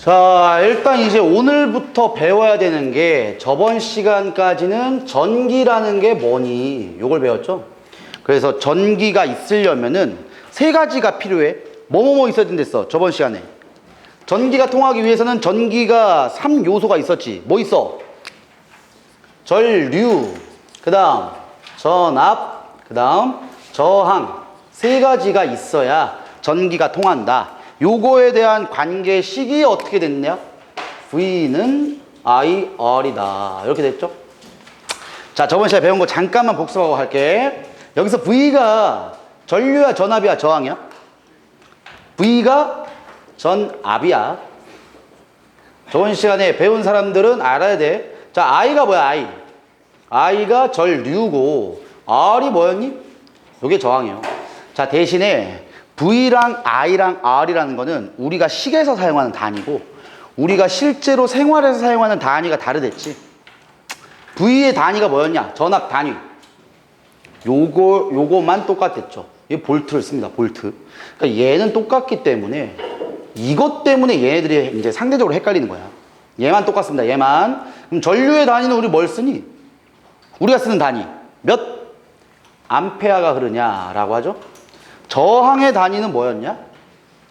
자, 일단 이제 오늘부터 배워야 되는 게 저번 시간까지는 전기라는 게 뭐니? 요걸 배웠죠? 그래서 전기가 있으려면은 세 가지가 필요해. 뭐뭐뭐 있어야 된댔어, 저번 시간에. 전기가 통하기 위해서는 전기가 3요소가 있었지. 뭐 있어? 전류, 그 다음 전압, 그 다음 저항. 세 가지가 있어야 전기가 통한다. 요거에 대한 관계식이 어떻게 됐냐? V는 IR이다. 이렇게 됐죠? 자, 저번 시간에 배운 거 잠깐만 복습하고 갈게. 여기서 V가 전류야, 전압이야, 저항이야? V가 전압이야. 저번 시간에 배운 사람들은 알아야 돼. 자, I가 뭐야, I? I가 전류고, R이 뭐였니? 요게 저항이에요. 자, 대신에 V랑 I랑 R이라는 거는 우리가 식에서 사용하는 단위고 우리가 실제로 생활에서 사용하는 단위가 다르댔지. V의 단위가 뭐였냐? 전압 단위. 요거만 똑같았죠. 이 볼트를 씁니다. 볼트. 그러니까 얘는 똑같기 때문에 이것 때문에 얘네들이 이제 상대적으로 헷갈리는 거야. 얘만 똑같습니다. 얘만. 그럼 전류의 단위는 우리 뭘 쓰니? 우리가 쓰는 단위. 몇 암페어가 흐르냐라고 하죠. 저항의 단위는 뭐였냐?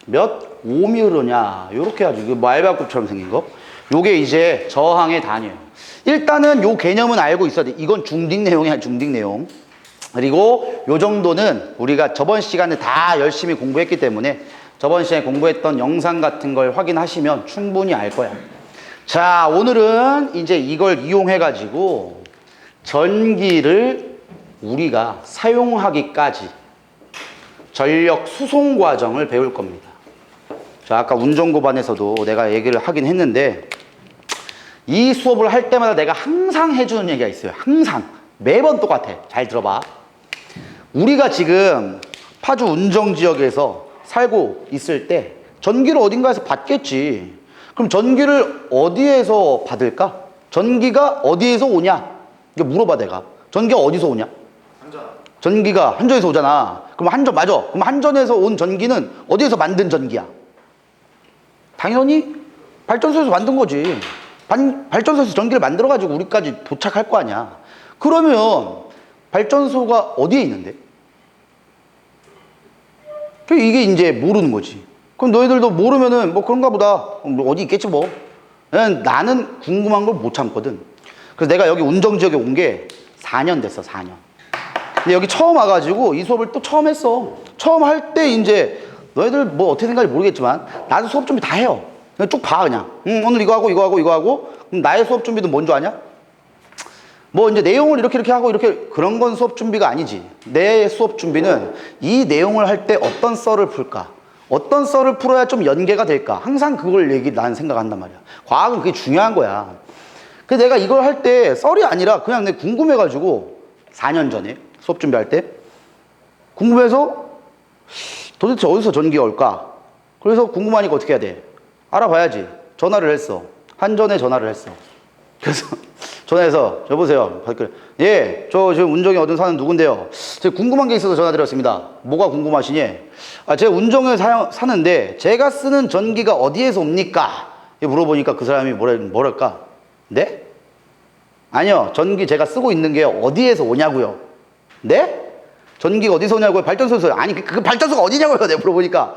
몇 ohm이 흐르냐? 요렇게 해가지고 이거 말발굽처럼 생긴 거. 요게 이제 저항의 단위예요. 일단은 요 개념은 알고 있어야 돼. 이건 중딩 내용이야, 중딩 내용. 그리고 요 정도는 우리가 저번 시간에 다 열심히 공부했기 때문에 저번 시간에 공부했던 영상 같은 걸 확인하시면 충분히 알 거야. 자, 오늘은 이제 이걸 이용해가지고 전기를 우리가 사용하기까지 전력 수송 과정을 배울 겁니다. 자, 아까 운전고반에서도 내가 얘기를 하긴 했는데 이 수업을 할 때마다 내가 항상 해주는 얘기가 있어요. 항상. 매번 똑같아. 잘 들어봐. 우리가 지금 파주 운정지역에서 살고 있을 때 전기를 어딘가에서 받겠지. 그럼 전기를 어디에서 받을까? 전기가 어디에서 오냐? 이거 물어봐 내가. 전기가 어디서 오냐? 전기가 한전에서 오잖아. 그럼 한전 맞아. 그럼 한전에서 온 전기는 어디에서 만든 전기야? 당연히 발전소에서 만든 거지. 발전소에서 전기를 만들어가지고 우리까지 도착할 거 아니야. 그러면 발전소가 어디에 있는데? 이게 이제 모르는 거지. 그럼 너희들도 모르면은 뭐 그런가 보다. 뭐 어디 있겠지 뭐. 나는 궁금한 걸 못 참거든. 그래서 내가 여기 운정지역에 온 게 4년 됐어, 4년. 근데 여기 처음 와가지고 이 수업을 또 처음 했어. 처음 할 때 이제 너희들 뭐 어떻게 생각할지 모르겠지만 나도 수업 준비 다 해요. 그냥 쭉 봐 그냥. 오늘 이거 하고 이거 하고 이거 하고. 그럼 나의 수업 준비도 뭔지 아냐? 뭐 이제 내용을 이렇게 하고 이렇게 그런 건 수업 준비가 아니지. 내 수업 준비는 이 내용을 할 때 어떤 썰을 풀까? 어떤 썰을 풀어야 좀 연계가 될까? 항상 그걸 나는 생각한단 말이야. 과학은 그게 중요한 거야. 그래서 내가 이걸 할 때 썰이 아니라 그냥 내가 궁금해가지고 4년 전에 수업 준비할 때 궁금해서 도대체 어디서 전기가 올까? 그래서 궁금하니까 어떻게 해야 돼? 알아봐야지. 전화를 했어. 한전에 전화를 했어. 그래서 전화해서 여보세요. 예, 저 지금 운정에 어떤 사는 누군데요. 제가 궁금한 게 있어서 전화드렸습니다. 뭐가 궁금하시니? 제가 운정에 사는데 제가 쓰는 전기가 어디에서 옵니까? 물어보니까 그 사람이 뭐랄까? 네? 아니요, 전기 제가 쓰고 있는 게 어디에서 오냐고요. 네? 전기가 어디서 오냐고요? 발전소에서. 아니, 그 발전소가 어디냐고요? 내가 물어보니까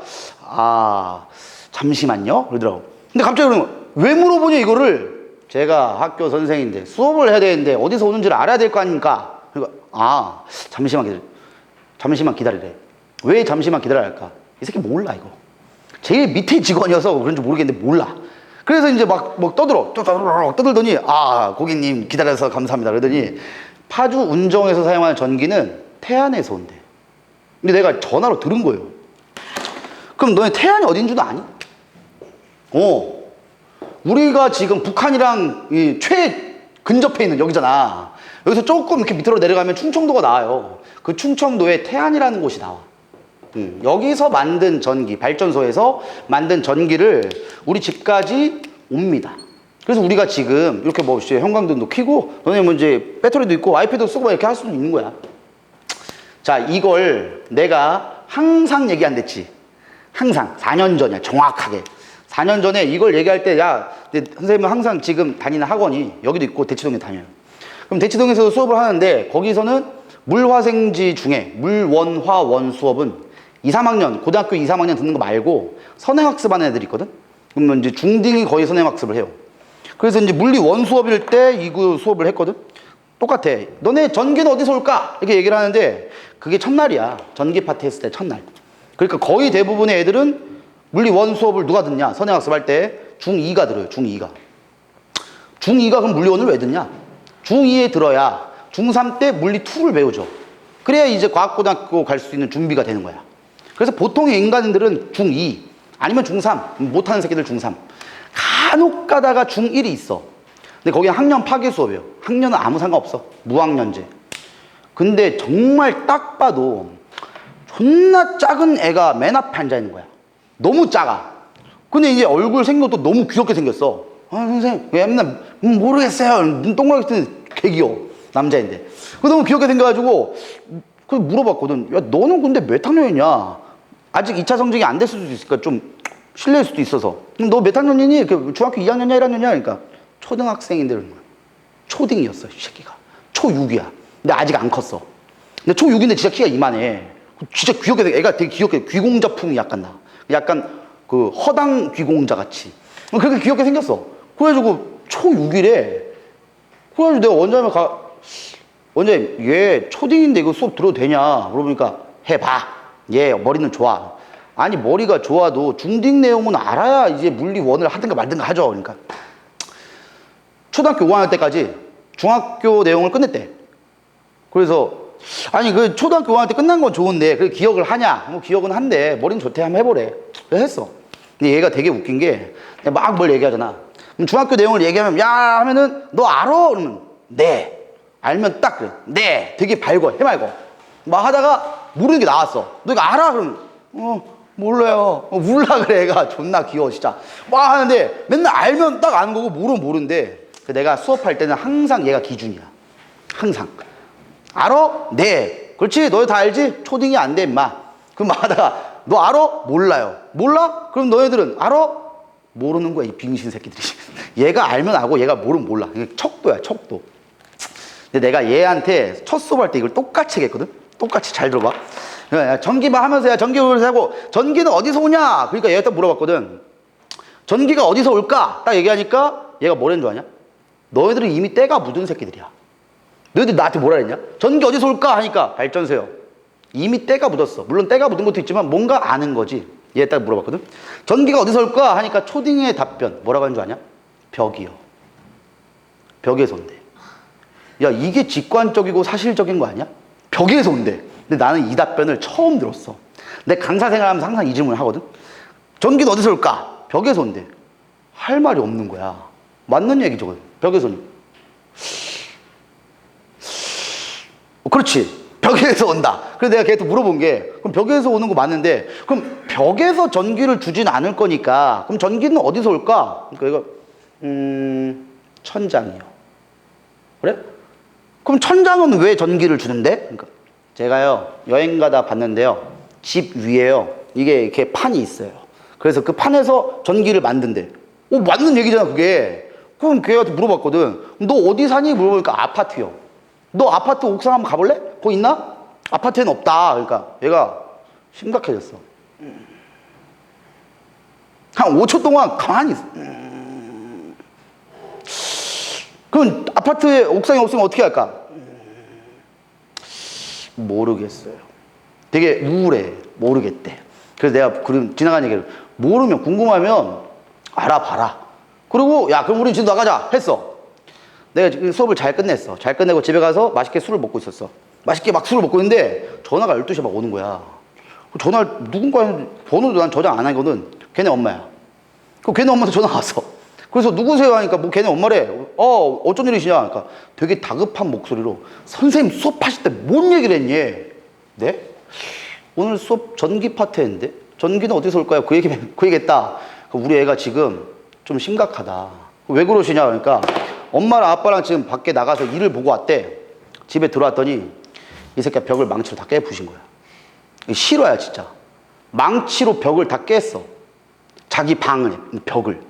잠시만요. 그러더라고. 근데 갑자기 그러는 거야. 왜 물어보냐 이거를. 제가 학교 선생인데 수업을 해야 되는데 어디서 오는지를 알아야 될 거 아닙니까? 그러니까 잠시만 기다리래. 왜 잠시만 기다려야 할까? 이 새끼 몰라 이거. 제일 밑에 직원이어서 그런지 모르겠는데 몰라. 그래서 이제 막 떠들더니 고객님 기다려서 감사합니다. 그러더니 파주 운정에서 사용하는 전기는 태안에서 온대. 근데 내가 전화로 들은 거예요. 그럼 너네 태안이 어딘 줄 아니? 우리가 지금 북한이랑 근접해 있는 여기잖아. 여기서 조금 이렇게 밑으로 내려가면 충청도가 나와요. 그 충청도에 태안이라는 곳이 나와. 여기서 만든 전기, 발전소에서 만든 전기를 우리 집까지 옵니다. 그래서 우리가 지금 이렇게 뭐 형광등도 켜고 너네 뭐 이제 배터리도 있고 와이파이도 쓰고 이렇게 할 수도 있는 거야. 자, 이걸 내가 항상 얘기 안 됐지. 항상 4년 전이야. 정확하게 4년 전에 이걸 얘기할 때, 야, 근데 선생님은 항상 지금 다니는 학원이 여기도 있고 대치동에 다녀요. 그럼 대치동에서도 수업을 하는데 거기서는 물화생지 중에 물원화원 수업은 2, 3학년, 고등학교 2, 3학년 듣는 거 말고 선행학습 하는 애들이 있거든? 그러면 이제 중딩이 거의 선행학습을 해요. 그래서 이제 물리 원 수업일 때 이거 수업을 했거든? 똑같아. 너네 전기는 어디서 올까? 이렇게 얘기를 하는데 그게 첫날이야. 전기 파티 했을 때 첫날. 그러니까 거의 대부분의 애들은 물리 원 수업을 누가 듣냐? 선행학습 할 때 중2가 들어요. 중2가. 중2가 그럼 물리 원을 왜 듣냐? 중2에 들어야 중3 때 물리 2를 배우죠. 그래야 이제 과학고등학교 갈 수 있는 준비가 되는 거야. 그래서 보통의 인간들은 중2 아니면 중3 못하는 새끼들 중3 간혹 가다가 중1이 있어. 근데 거기는 학년 파괴 수업이에요. 학년은 아무 상관없어. 무학년제. 근데 정말 딱 봐도 존나 작은 애가 맨 앞에 앉아 있는 거야. 너무 작아. 근데 이제 얼굴 생겨도 너무 귀엽게 생겼어. 아, 선생님, 왜 맨날 모르겠어요. 눈 동그랗게 뜨는 개 귀여워. 남자인데. 그 너무 귀엽게 생겨가지고 그 물어봤거든. 야, 너는 근데 몇 학년이냐? 아직 2차 성적이 안 됐을 수도 있으니까 좀 실례일 수도 있어서. 너 몇 학년이니? 중학교 2학년이냐, 1학년이냐? 그러니까 초등학생인데 초딩이었어, 이 새끼가. 초6이야. 근데 아직 안 컸어. 근데 초6인데 진짜 키가 이만해. 진짜 귀엽게 생겨. 애가 되게 귀엽게 귀공자 품이 약간 나. 약간 그 허당 귀공자 같이. 그렇게 귀엽게 생겼어. 그래가지고 초6이래. 그래가지고 내가 원장님 원장님, 얘 초딩인데 이거 수업 들어도 되냐? 물어보니까 해봐. 얘 머리는 좋아. 아니, 머리가 좋아도 중딩 내용은 알아야 이제 물리 원을 하든가 말든가 하죠. 그러니까 초등학교 5학년 때까지 중학교 내용을 끝냈대. 그래서 아니 그 초등학교 5학년 때 끝난 건 좋은데 그 기억을 하냐? 뭐 기억은 한데 머리는 좋대. 한번 해보래. 그래서 했어. 근데 얘가 되게 웃긴 게 막 뭘 얘기하잖아. 그럼 중학교 내용을 얘기하면 야 하면은 너 알아? 그러면 네. 알면 딱 그래. 네. 되게 밝어. 해맑어. 막 하다가 모르는 게 나왔어. 너 이거 알아? 그러면 몰라요. 몰라 그래. 애가 존나 귀여워 진짜. 막 하는데 맨날 알면 딱 아는 거고 모르면 모르는데 내가 수업할 때는 항상 얘가 기준이야. 항상. 알아? 네. 그렇지? 너희 다 알지? 초딩이 안 돼 임마. 그럼 막 하다가 너 알아? 몰라요. 몰라? 그럼 너희들은 알아? 모르는 거야 이 빙신 새끼들이. 얘가 알면 알고 얘가 모르면 몰라. 이게 척도야 척도. 근데 내가 얘한테 첫 수업할 때 이걸 똑같이 얘기했거든. 똑같이 잘 들어봐. 야, 전기만 하면서 야 전기를 하고 전기는 어디서 오냐? 그러니까 얘가 딱 물어봤거든. 전기가 어디서 올까? 딱 얘기하니까 얘가 뭐라는 줄 아냐? 너희들은 이미 때가 묻은 새끼들이야. 너희들 나한테 뭐라 했냐? 전기 어디서 올까? 하니까 발전소요. 이미 때가 묻었어. 물론 때가 묻은 것도 있지만 뭔가 아는 거지. 얘 딱 물어봤거든. 전기가 어디서 올까? 하니까 초딩의 답변 뭐라고 하는 줄 아냐? 벽이요. 벽에서 온대. 야 이게 직관적이고 사실적인 거 아니야? 벽에서 온대. 근데 나는 이 답변을 처음 들었어. 내 강사 생활하면서 항상 이 질문을 하거든. 전기는 어디서 올까? 벽에서 온대. 할 말이 없는 거야. 맞는 얘기죠. 벽에서 온. 그렇지. 벽에서 온다. 그래서 내가 걔한테 물어본 게 그럼 벽에서 오는 거 맞는데 그럼 벽에서 전기를 주진 않을 거니까 그럼 전기는 어디서 올까? 그러니까 이거 천장이요. 그래? 그럼 천장은 왜 전기를 주는데? 그러니까 제가요 여행 가다 봤는데요 집 위에요 이게 이렇게 판이 있어요. 그래서 그 판에서 전기를 만든대. 맞는 얘기잖아 그게. 그럼 걔한테 물어봤거든. 너 어디 사니? 물어보니까 아파트요. 너 아파트 옥상 한번 가볼래? 거기 있나? 아파트에는 없다. 그러니까 얘가 심각해졌어. 한 5초 동안 가만히 있어. 그럼 아파트에 옥상이 없으면 어떻게 할까? 모르겠어요. 되게 우울해. 모르겠대. 그래서 내가 그럼 지나가는 얘기를 모르면 궁금하면 알아봐라. 그리고 야 그럼 우리 지금 나가자 했어. 내가 지금 수업을 잘 끝냈어. 잘 끝내고 집에 가서 맛있게 술을 먹고 있었어. 맛있게 막 술을 먹고 있는데 전화가 12시에 막 오는 거야. 전화를 누군가 번호도 난 저장 안 하거든. 걔네 엄마야. 그 걔네 엄마한테 전화 왔어. 그래서 누구세요? 하니까 뭐 걔네 엄마래. 어쩐 일이시냐? 그러니까 되게 다급한 목소리로 선생님 수업하실 때 뭔 얘기를 했니? 네? 오늘 수업 전기 파트였는데 전기는 어디서 올까요? 그 얘기했다. 우리 애가 지금 좀 심각하다. 왜 그러시냐? 그러니까 엄마랑 아빠랑 지금 밖에 나가서 일을 보고 왔대. 집에 들어왔더니 이 새끼가 벽을 망치로 다 깨부신 거야. 실화야 진짜. 망치로 벽을 다 깼어. 자기 방을, 벽을.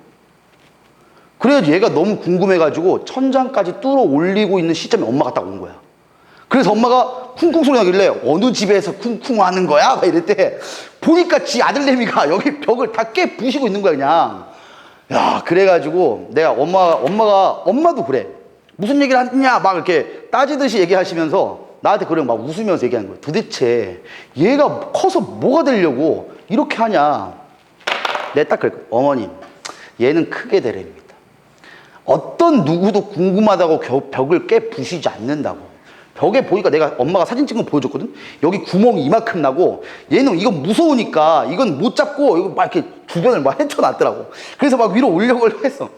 그래서 얘가 너무 궁금해가지고 천장까지 뚫어 올리고 있는 시점에 엄마가 딱 온 거야. 그래서 엄마가 쿵쿵 소리 나길래 어느 집에서 쿵쿵 하는 거야? 막 이랬대. 보니까 지 아들내미가 여기 벽을 다 깨 부시고 있는 거야, 그냥. 야, 그래가지고 내가 엄마도 그래. 무슨 얘기를 하냐? 막 이렇게 따지듯이 얘기하시면서 나한테 그래 막 웃으면서 얘기하는 거야. 도대체 얘가 커서 뭐가 되려고 이렇게 하냐? 내가 딱 그랬거든. 어머님, 얘는 크게 되랍니다. 어떤 누구도 궁금하다고 벽을 깨 부시지 않는다고. 벽에 보니까 내가 엄마가 사진 찍은 거 보여줬거든? 여기 구멍이 이만큼 나고 얘는 이건 무서우니까 이건 못 잡고 이거 막 이렇게 주변을 막 헤쳐놨더라고. 그래서 막 위로 올려고 했어.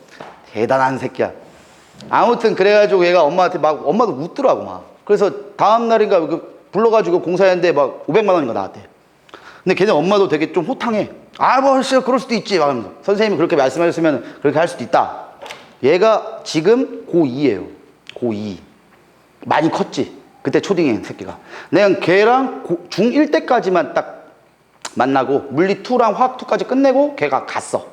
대단한 새끼야. 아무튼 그래가지고 얘가 엄마한테 막 엄마도 웃더라고 막. 그래서 다음날인가 불러가지고 공사했는데 막 500만 원인가 나왔대. 근데 걔네 엄마도 되게 좀 호탕해. 아, 뭐, 그럴 수도 있지. 막 하면서. 선생님이 그렇게 말씀하셨으면 그렇게 할 수도 있다. 얘가 지금 고2예요. 고2. 많이 컸지. 그때 초딩인 새끼가. 내가 걔랑 중1 때까지만 딱 만나고 물리2랑 화학2까지 끝내고 걔가 갔어.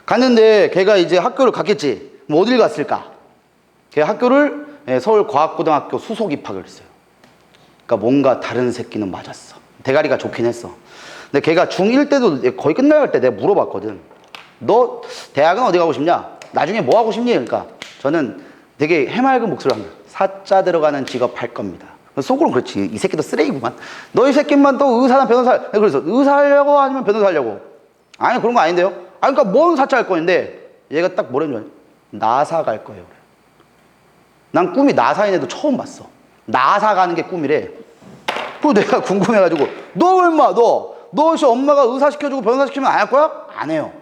갔는데 걔가 이제 학교를 갔겠지. 뭐 어딜 갔을까? 걔 학교를 서울과학고등학교 수속 입학을 했어요. 그러니까 뭔가 다른 새끼는 맞았어. 대가리가 좋긴 했어. 근데 걔가 중1 때도 거의 끝나갈 때 내가 물어봤거든. 너 대학은 어디 가고 싶냐? 나중에 뭐 하고 싶니? 그러니까 저는 되게 해맑은 목소리로 합니다. 사자 들어가는 직업 할 겁니다. 속으로 그렇지. 이 새끼도 쓰레기구만. 너 이 새끼만 또 의사나 변호사. 그래서 의사 하려고 아니면 변호사 하려고? 아니 그런 거 아닌데요. 아 그러니까 뭔 사자 할 건데 얘가 딱 뭐라는 줄 아냐? 나사 갈 거예요. 그래. 난 꿈이 나사인 애도 처음 봤어. 나사 가는 게 꿈이래. 그리고 내가 궁금해가지고 너 얼마 너 엄마가 의사 시켜주고 변호사 시키면 안 할 거야? 안 해요.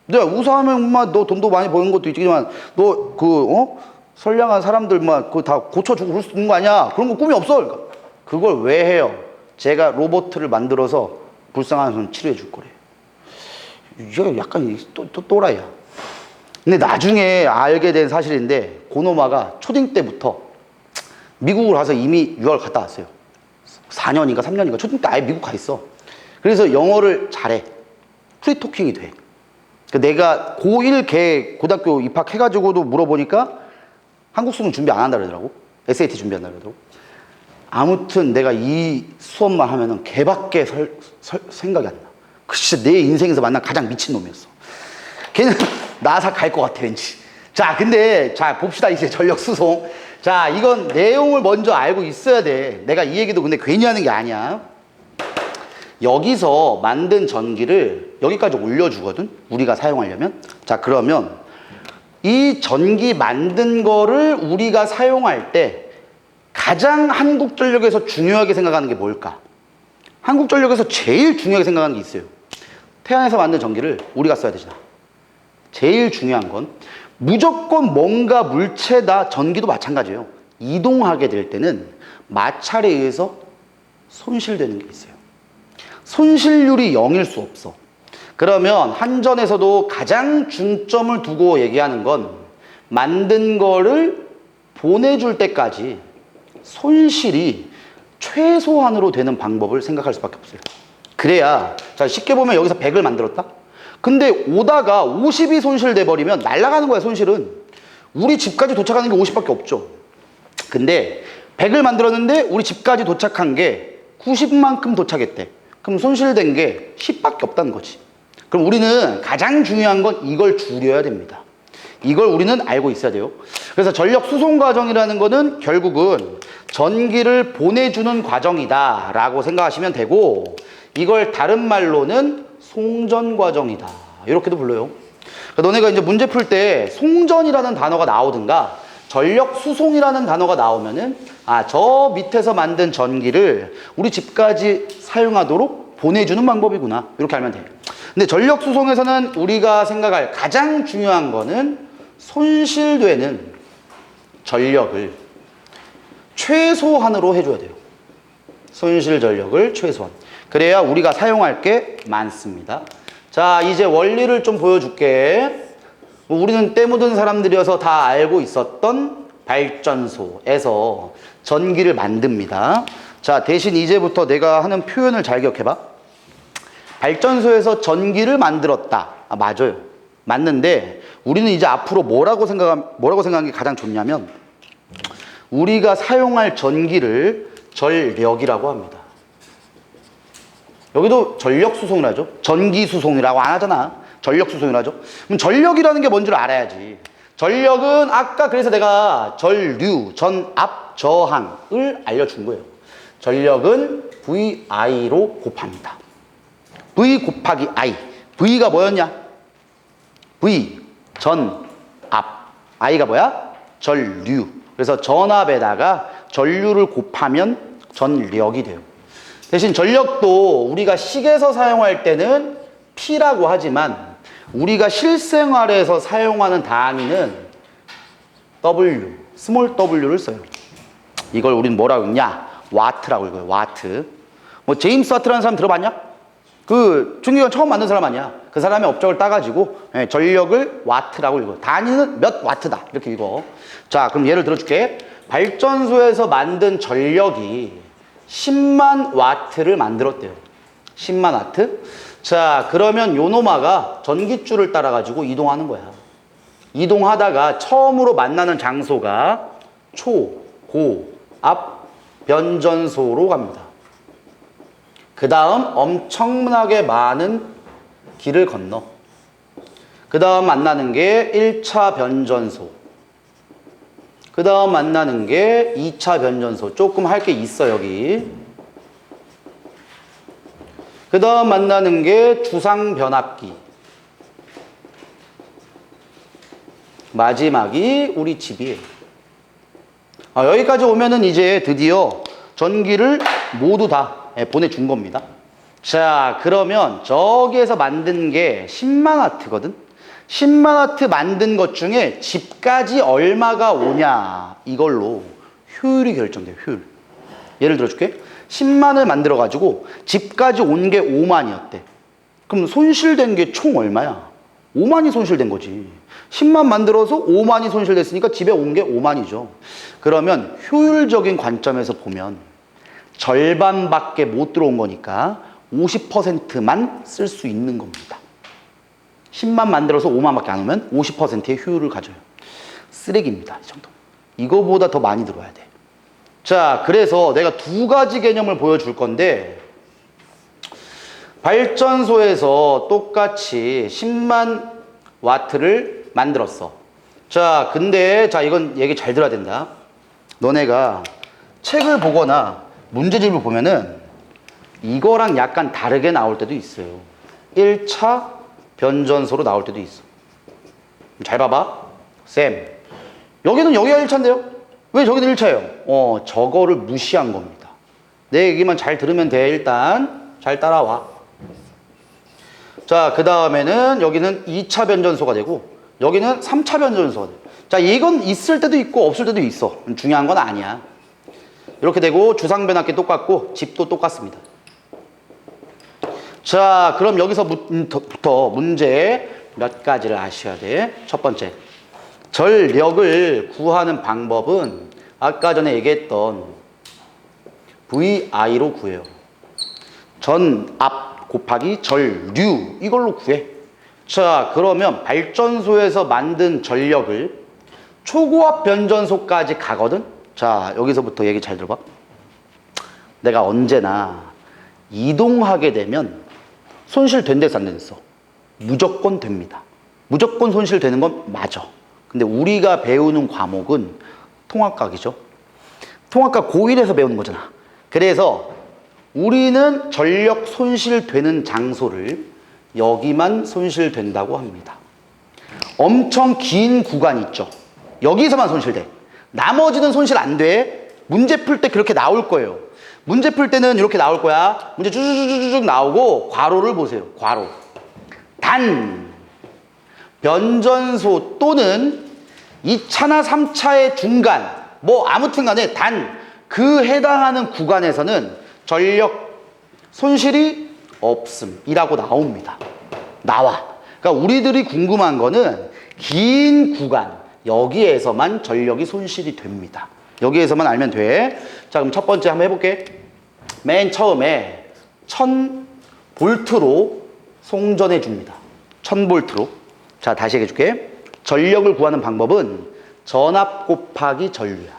내가 의사하면 엄마 너 돈도 많이 버는 것도 있지만 너 선량한 사람들 막 그거 다 고쳐주고 그럴 수 있는 거 아니야? 그런 거 꿈이 없어. 그러니까 그걸 왜 해요? 제가 로봇을 만들어서 불쌍한 손 치료해 줄 거래. 이게 약간 또라이야. 근데 나중에 알게 된 사실인데 고노마가 초딩 때부터 미국을 가서 이미 유학을 갔다 왔어요. 4년인가 3년인가 초딩 때 아예 미국 가 있어. 그래서 영어를 잘해. 프리토킹이 돼. 내가 고1 걔 고등학교 입학해가지고도 물어보니까 한국 수능 준비 안 한다 그러더라고. SAT 준비한다 그러더라고. 아무튼 내가 이 수업만 하면은 걔밖에 생각이 안 나. 그 진짜 내 인생에서 만난 가장 미친 놈이었어. 걔는 나사 갈 것 같아 왠지. 자 근데 자 봅시다 이제 전력 수송. 자 이건 내용을 먼저 알고 있어야 돼. 내가 이 얘기도 근데 괜히 하는 게 아니야. 여기서 만든 전기를 여기까지 올려주거든. 우리가 사용하려면. 자 그러면 이 전기 만든 거를 우리가 사용할 때 가장 한국전력에서 중요하게 생각하는 게 뭘까? 한국전력에서 제일 중요하게 생각하는 게 있어요. 태양에서 만든 전기를 우리가 써야 되잖아. 제일 중요한 건 무조건 뭔가 물체다. 전기도 마찬가지예요. 이동하게 될 때는 마찰에 의해서 손실되는 게 있어요. 손실률이 0일 수 없어. 그러면 한전에서도 가장 중점을 두고 얘기하는 건 만든 거를 보내줄 때까지 손실이 최소한으로 되는 방법을 생각할 수밖에 없어요. 그래야 자 쉽게 보면 여기서 100을 만들었다. 근데 오다가 50이 손실돼 버리면 날아가는 거야. 손실은 우리 집까지 도착하는 게 50밖에 없죠. 근데 100을 만들었는데 우리 집까지 도착한 게 90만큼 도착했대. 그럼 손실된 게 10밖에 없다는 거지. 그럼 우리는 가장 중요한 건 이걸 줄여야 됩니다. 이걸 우리는 알고 있어야 돼요. 그래서 전력 수송 과정이라는 거는 결국은 전기를 보내주는 과정이다 라고 생각하시면 되고, 이걸 다른 말로는 송전 과정이다 이렇게도 불러요. 그러니까 너네가 이제 문제 풀 때 송전이라는 단어가 나오든가 전력 수송이라는 단어가 나오면은 저 밑에서 만든 전기를 우리 집까지 사용하도록 보내주는 방법이구나 이렇게 알면 돼요. 근데 전력 수송에서는 우리가 생각할 가장 중요한 거는 손실되는 전력을 최소한으로 해줘야 돼요. 손실 전력을 최소한. 그래야 우리가 사용할 게 많습니다. 자, 이제 원리를 좀 보여줄게. 우리는 때 묻은 사람들이어서 다 알고 있었던 발전소에서 전기를 만듭니다. 자, 대신 이제부터 내가 하는 표현을 잘 기억해봐. 발전소에서 전기를 만들었다. 아, 맞아요. 맞는데 우리는 이제 앞으로 뭐라고 생각하는 게 가장 좋냐면 우리가 사용할 전기를 전력이라고 합니다. 여기도 전력수송이라 하죠. 전기수송이라고 안 하잖아. 전력수송이라 하죠. 그럼 전력이라는 게 뭔지를 알아야지. 전력은 아까 그래서 내가 전류, 전압, 저항을 알려준 거예요. 전력은 VI로 곱합니다. V 곱하기 I. V가 뭐였냐? V, 전압. I가 뭐야? 전류. 그래서 전압에다가 전류를 곱하면 전력이 돼요. 대신 전력도 우리가 식에서 사용할 때는 P라고 하지만 우리가 실생활에서 사용하는 단위는 W, 스몰 w를 써요. 이걸 우리는 뭐라고 읽냐? 와트라고 읽어요. 와트. 뭐 제임스 와트라는 사람 들어봤냐? 그 중기관 처음 만든 사람 아니야. 그 사람의 업적을 따가지고 전력을 와트라고 읽어. 단위는 몇 와트다 이렇게 읽어. 자, 그럼 예를 들어줄게. 발전소에서 만든 전력이 10만 와트를 만들었대요. 10만 와트. 자, 그러면 요 놈아가 전기줄을 따라가지고 이동하는 거야. 이동하다가 처음으로 만나는 장소가 초, 고, 압, 변전소로 갑니다. 그 다음 엄청나게 많은 길을 건너. 그 다음 만나는 게 1차 변전소. 그 다음 만나는 게 2차 변전소. 조금 할 게 있어 여기. 그 다음 만나는 게 주상 변압기. 마지막이 우리 집이에요. 여기까지 오면은 이제 드디어 전기를 모두 다 보내준 겁니다. 자, 그러면 저기에서 만든 게 10만 와트거든? 10만 와트 만든 것 중에 집까지 얼마가 오냐 이걸로 효율이 결정돼요. 효율. 예를 들어줄게. 10만을 만들어가지고 집까지 온 게 5만이었대. 그럼 손실된 게 총 얼마야? 5만이 손실된 거지. 10만 만들어서 5만이 손실됐으니까 집에 온 게 5만이죠. 그러면 효율적인 관점에서 보면 절반밖에 못 들어온 거니까 50%만 쓸 수 있는 겁니다. 10만 만들어서 5만밖에 안 오면 50%의 효율을 가져요. 쓰레기입니다. 이 정도. 이거보다 더 많이 들어야 돼. 자, 그래서 내가 두 가지 개념을 보여줄 건데 발전소에서 똑같이 10만 와트를 만들었어. 자, 근데 자 이건 얘기 잘 들어야 된다. 너네가 책을 보거나 문제집을 보면은 이거랑 약간 다르게 나올 때도 있어요. 1차 변전소로 나올 때도 있어. 잘 봐봐. 쌤, 여기는 여기가 1차인데요? 왜 저기는 1차예요? 저거를 무시한 겁니다. 내 얘기만 잘 들으면 돼. 일단 잘 따라와. 자, 그 다음에는 여기는 2차 변전소가 되고 여기는 3차 변전소가 돼. 자, 이건 있을 때도 있고 없을 때도 있어. 중요한 건 아니야. 이렇게 되고 주상변압기 똑같고 집도 똑같습니다. 자, 그럼 여기서부터 문제 몇 가지를 아셔야 돼. 첫 번째, 전력을 구하는 방법은 아까 전에 얘기했던 VI로 구해요. 전압 곱하기 전류 이걸로 구해. 자, 그러면 발전소에서 만든 전력을 초고압 변전소까지 가거든. 자, 여기서부터 얘기 잘 들어봐. 내가 언제나 이동하게 되면 손실된 데서 안 됐어. 무조건 됩니다. 무조건 손실되는 건 맞아. 근데 우리가 배우는 과목은 통합각이죠. 통합각 고1에서 배우는 거잖아. 그래서 우리는 전력 손실되는 장소를 여기만 손실된다고 합니다. 엄청 긴 구간 있죠. 여기서만 손실돼. 나머지는 손실 안 돼. 문제 풀 때 그렇게 나올 거예요. 문제 풀 때는 이렇게 나올 거야. 문제 쭉쭉쭉쭉 나오고 괄호를 보세요. 괄호. 단 변전소 또는 2차나 3차의 중간 뭐 아무튼 간에 단 그 해당하는 구간에서는 전력 손실이 없음이라고 나옵니다. 나와. 그러니까 우리들이 궁금한 거는 긴 구간 여기에서만 전력이 손실이 됩니다. 여기에서만 알면 돼. 자, 그럼 첫 번째 한번 해볼게. 맨 처음에 1000볼트로 송전해 줍니다. 1000V로. 자, 다시 얘기해 줄게. 전력을 구하는 방법은 전압 곱하기 전류야.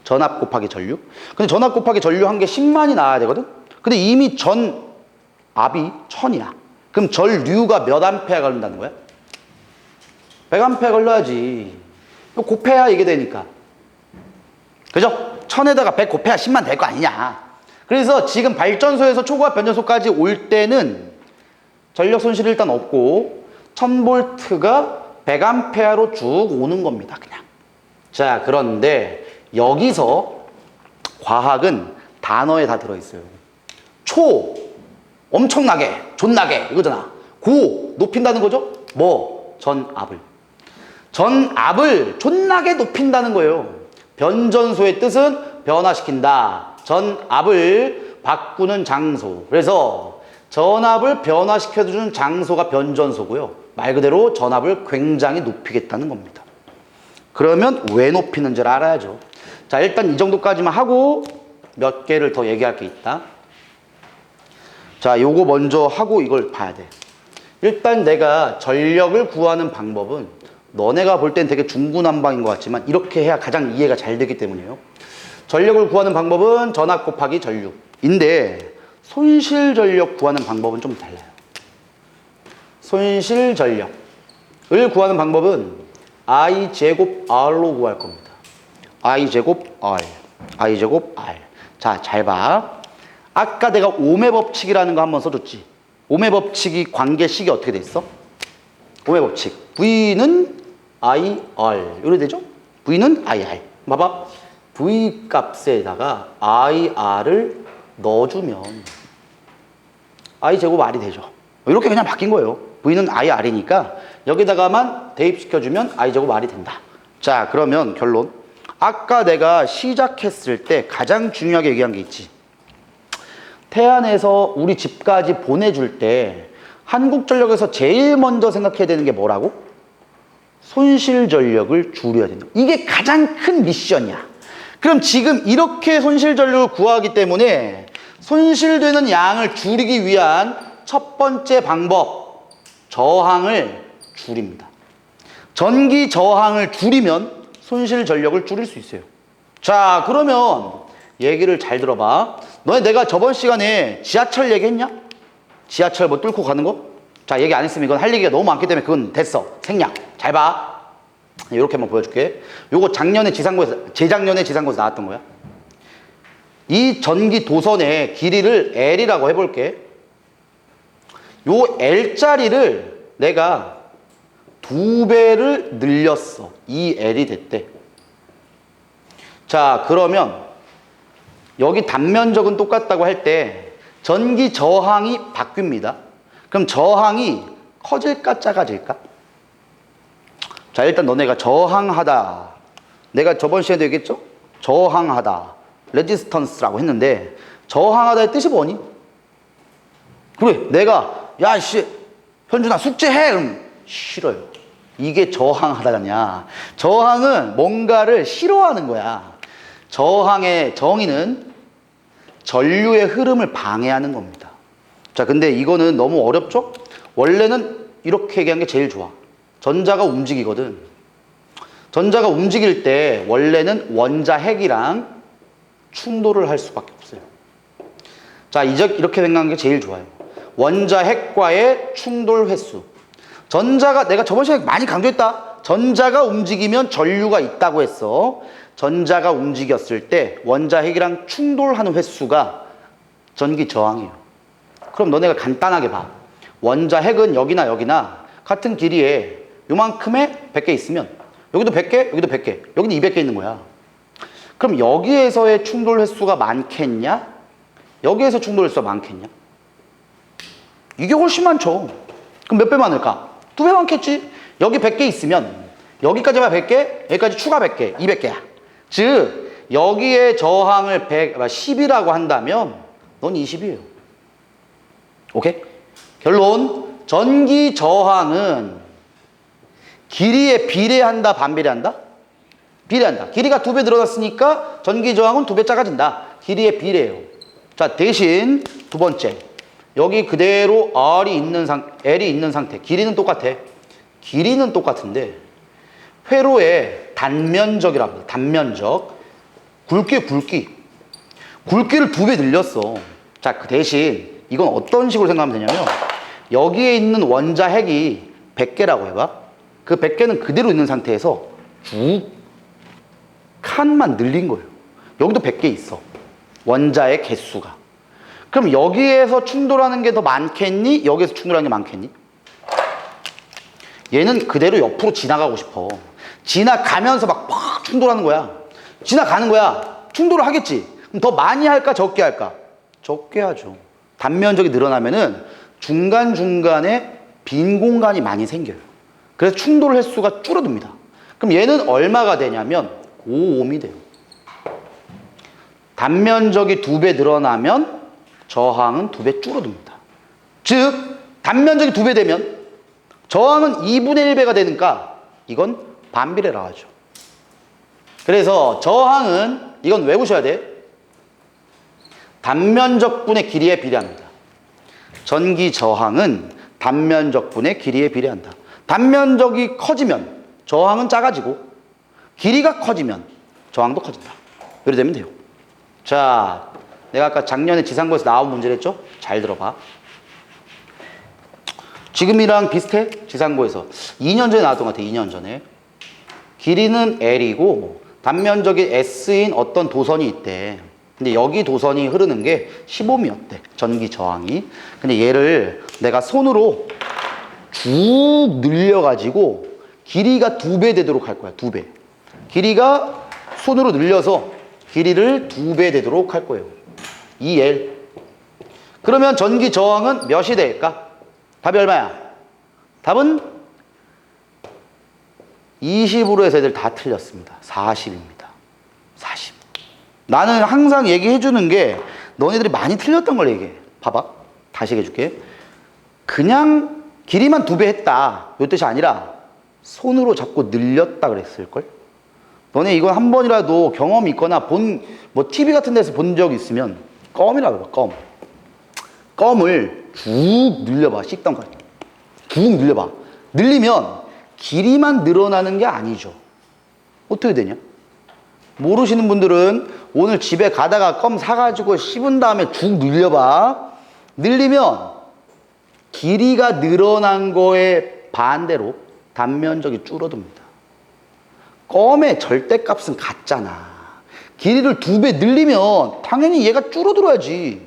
전압 곱하기 전류. 근데 전압 곱하기 전류 한 게 10만이 나와야 되거든? 근데 이미 전압이 1000이야. 그럼 전류가 몇 암페어 걸린다는 거야? 100암페어 걸려야지. 이거 곱해야 이게 되니까. 그죠? 1000에다가 100 곱해야 10만 될 거 아니냐. 그래서 지금 발전소에서 초고압 변전소까지 올 때는 전력 손실이 일단 없고 1000V가 100A로 쭉 오는 겁니다. 그냥. 자, 그런데 여기서 과학은 단어에 다 들어있어요. 초, 엄청나게, 존나게 이거잖아. 고, 높인다는 거죠? 뭐? 전압을. 전압을 존나게 높인다는 거예요. 변전소의 뜻은 변화시킨다. 전압을 바꾸는 장소. 그래서 전압을 변화시켜주는 장소가 변전소고요. 말 그대로 전압을 굉장히 높이겠다는 겁니다. 그러면 왜 높이는지를 알아야죠. 자, 일단 이 정도까지만 하고 몇 개를 더 얘기할 게 있다. 자, 요거 먼저 하고 이걸 봐야 돼. 일단 내가 전력을 구하는 방법은 너네가 볼 땐 되게 중구난방인 것 같지만 이렇게 해야 가장 이해가 잘 되기 때문이에요. 전력을 구하는 방법은 전압 곱하기 전류인데 손실 전력 구하는 방법은 좀 달라요. 손실 전력을 구하는 방법은 I 제곱 R로 구할 겁니다. I 제곱 R. I 제곱 R. 자, 잘 봐. 아까 내가 오음의 법칙이라는 거 한번 써줬지. 오음의 법칙이 관계식이 어떻게 돼 있어? 오음의 법칙. V는 IR. 이렇게 되죠? V는 IR. 봐봐. V 값에다가 IR을 넣어주면 I 제곱 R이 되죠. 이렇게 그냥 바뀐 거예요. V는 IR이니까 여기다가만 대입시켜주면 I 제곱 R이 된다. 자, 그러면 결론. 아까 내가 시작했을 때 가장 중요하게 얘기한 게 있지. 태안에서 우리 집까지 보내줄 때 한국전력에서 제일 먼저 생각해야 되는 게 뭐라고? 손실 전력을 줄여야 된다. 이게 가장 큰 미션이야. 그럼 지금 이렇게 손실 전력을 구하기 때문에 손실되는 양을 줄이기 위한 첫 번째 방법, 저항을 줄입니다. 전기 저항을 줄이면 손실 전력을 줄일 수 있어요. 자, 그러면 얘기를 잘 들어봐. 너네 내가 저번 시간에 지하철 얘기했냐? 지하철 뭐 뚫고 가는 거? 자, 얘기 안 했으면 이건 할 얘기가 너무 많기 때문에 그건 됐어. 생략. 잘 봐. 이렇게 한번 보여줄게. 요거 작년에 지상고에서, 재작년에 지상고에서 나왔던 거야. 이 전기 도선의 길이를 L이라고 해볼게. 요 L자리를 내가 2배를 늘렸어. 이 L이 됐대. 자, 그러면 여기 단면적은 똑같다고 할 때 전기 저항이 바뀝니다. 그럼 저항이 커질까 작아질까? 자, 일단 너네가 저항하다. 내가 저번 시간에도 얘기했죠? 저항하다. 레지스턴스라고 했는데 저항하다의 뜻이 뭐니? 그래, 내가 야, 씨, 현준아 숙제해. 그럼 싫어요. 이게 저항하다냐. 저항은 뭔가를 싫어하는 거야. 저항의 정의는 전류의 흐름을 방해하는 겁니다. 자, 근데 이거는 너무 어렵죠? 원래는 이렇게 얘기하는 게 제일 좋아. 전자가 움직이거든. 전자가 움직일 때 원래는 원자 핵이랑 충돌을 할 수밖에 없어요. 자, 이렇게 생각하는 게 제일 좋아요. 원자 핵과의 충돌 횟수. 전자가, 내가 저번 시간에 많이 강조했다. 전자가 움직이면 전류가 있다고 했어. 전자가 움직였을 때 원자 핵이랑 충돌하는 횟수가 전기 저항이에요. 그럼 너네가 간단하게 봐. 원자 핵은 여기나 여기나 같은 길이에 요만큼의 100개 있으면 여기도 100개, 여기도 100개, 여기는 200개 있는 거야. 그럼 여기에서의 충돌 횟수가 많겠냐? 여기에서 충돌 횟수가 많겠냐? 이게 훨씬 많죠. 그럼 몇 배 많을까? 2배 많겠지? 여기 100개 있으면 여기까지만 100개, 여기까지 추가 100개, 200개야. 즉 여기에 저항을 10이라고 한다면 넌 20이에요. 오케이? 결론, 전기 저항은 길이에 비례한다, 반비례한다? 비례한다. 길이가 2배 늘어났으니까 전기 저항은 2배 작아진다. 길이에 비례해요. 자, 대신 두 번째, 여기 그대로 L이 있는 상태. 길이는 똑같아. 길이는 똑같은데 회로의 단면적이라고 합니다. 단면적. 굵기를 2배 늘렸어. 자, 그 대신 이건 어떤 식으로 생각하면 되냐면 여기에 있는 원자 핵이 100개라고 해봐. 그 100개는 그대로 있는 상태에서 쭉 칸만 늘린 거예요. 여기도 100개 있어. 원자의 개수가. 그럼 여기에서 충돌하는 게 더 많겠니? 여기에서 충돌하는 게 많겠니? 얘는 그대로 옆으로 지나가고 싶어. 지나가면서 막 충돌하는 거야. 지나가는 거야. 충돌을 하겠지. 그럼 더 많이 할까? 적게 할까? 적게 하죠. 단면적이 늘어나면은 중간중간에 빈 공간이 많이 생겨요. 그래서 충돌 횟수가 줄어듭니다. 그럼 얘는 얼마가 되냐면 고옴이 돼요. 단면적이 2배 늘어나면 저항은 2배 줄어듭니다. 즉 단면적이 2배 되면 저항은 2분의 1배가 되니까 이건 반비례라 하죠. 그래서 저항은 이건 외우셔야 돼. 단면적분의 길이에 비례합니다. 전기 저항은 단면적분의 길이에 비례한다. 단면적이 커지면 저항은 작아지고 길이가 커지면 저항도 커진다. 이렇게 되면 돼요. 자, 내가 아까 작년에 지상고에서 나온 문제를 했죠? 잘 들어봐. 지금이랑 비슷해? 지상고에서 2년 전에 나왔던 것 같아. 2년 전에. 길이는 L이고 단면적이 S인 어떤 도선이 있대. 근데 여기 도선이 흐르는 게 15m였대. 전기 저항이. 근데 얘를 내가 손으로 쭉 늘려가지고 길이가 2배 되도록 할 거야. 2배. 길이가 손으로 늘려서 길이를 2배 되도록 할 거예요. 2L. 그러면 전기 저항은 몇이 될까? 답이 얼마야? 답은 20으로 해서 애들 다 틀렸습니다. 40입니다. 40. 나는 항상 얘기해 주는 게 너네들이 많이 틀렸던 걸 얘기해. 봐봐. 다시 얘기해 줄게. 그냥 길이만 2배 했다. 이 뜻이 아니라 손으로 잡고 늘렸다 그랬을걸? 너네 이거 한 번이라도 경험이 있거나 뭐 TV 같은 데서 본 적 있으면 껌이라고 그래. 껌. 껌을 쭉 늘려봐. 씹던 거. 쭉 늘려봐. 늘리면 길이만 늘어나는 게 아니죠. 어떻게 되냐? 모르시는 분들은 오늘 집에 가다가 껌 사가지고 씹은 다음에 쭉 늘려봐. 늘리면 길이가 늘어난 거에 반대로 단면적이 줄어듭니다. 껌의 절대값은 같잖아. 길이를 2배 늘리면 당연히 얘가 줄어들어야지.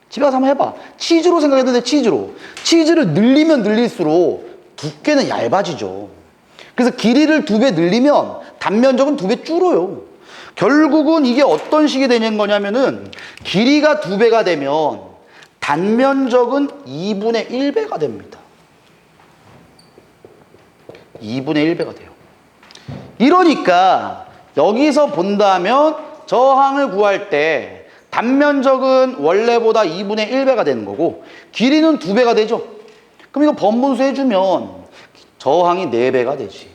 집에 가서 한번 해봐. 치즈로 생각했는데 치즈로. 치즈를 늘리면 늘릴수록 두께는 얇아지죠. 그래서 길이를 2배 늘리면 단면적은 2배 줄어요. 결국은 이게 어떤 식이 되는 거냐면은 길이가 2배가 되면 단면적은 2분의 1배가 됩니다. 2분의 1배가 돼요. 이러니까 여기서 본다면 저항을 구할 때 단면적은 원래보다 2분의 1배가 되는 거고 길이는 2배가 되죠. 그럼 이거 번분수 해주면 저항이 4배가 되지.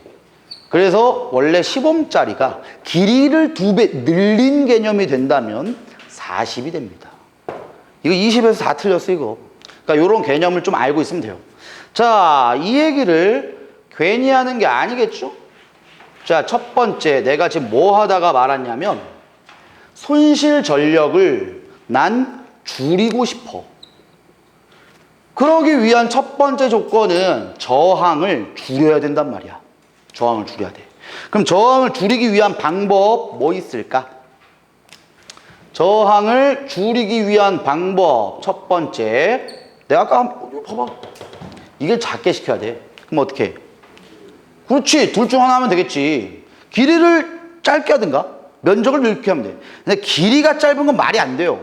그래서 원래 10옴짜리가 길이를 2배 늘린 개념이 된다면 40이 됩니다. 이거 20에서 다 틀렸어 이거. 그러니까 이런 개념을 좀 알고 있으면 돼요. 자, 이 얘기를 괜히 하는 게 아니겠죠? 자, 첫 번째 내가 지금 뭐 하다가 말았냐면 손실 전력을 난 줄이고 싶어. 그러기 위한 첫 번째 조건은 저항을 줄여야 된단 말이야. 저항을 줄여야 돼. 그럼 저항을 줄이기 위한 방법 뭐 있을까? 저항을 줄이기 위한 방법 첫 번째 내가 아까 봐봐. 이걸 작게 시켜야 돼. 그럼 어떻게 해? 그렇지. 둘 중 하나 하면 되겠지. 길이를 짧게 하든가 면적을 넓게 하면 돼. 근데 길이가 짧은 건 말이 안 돼요.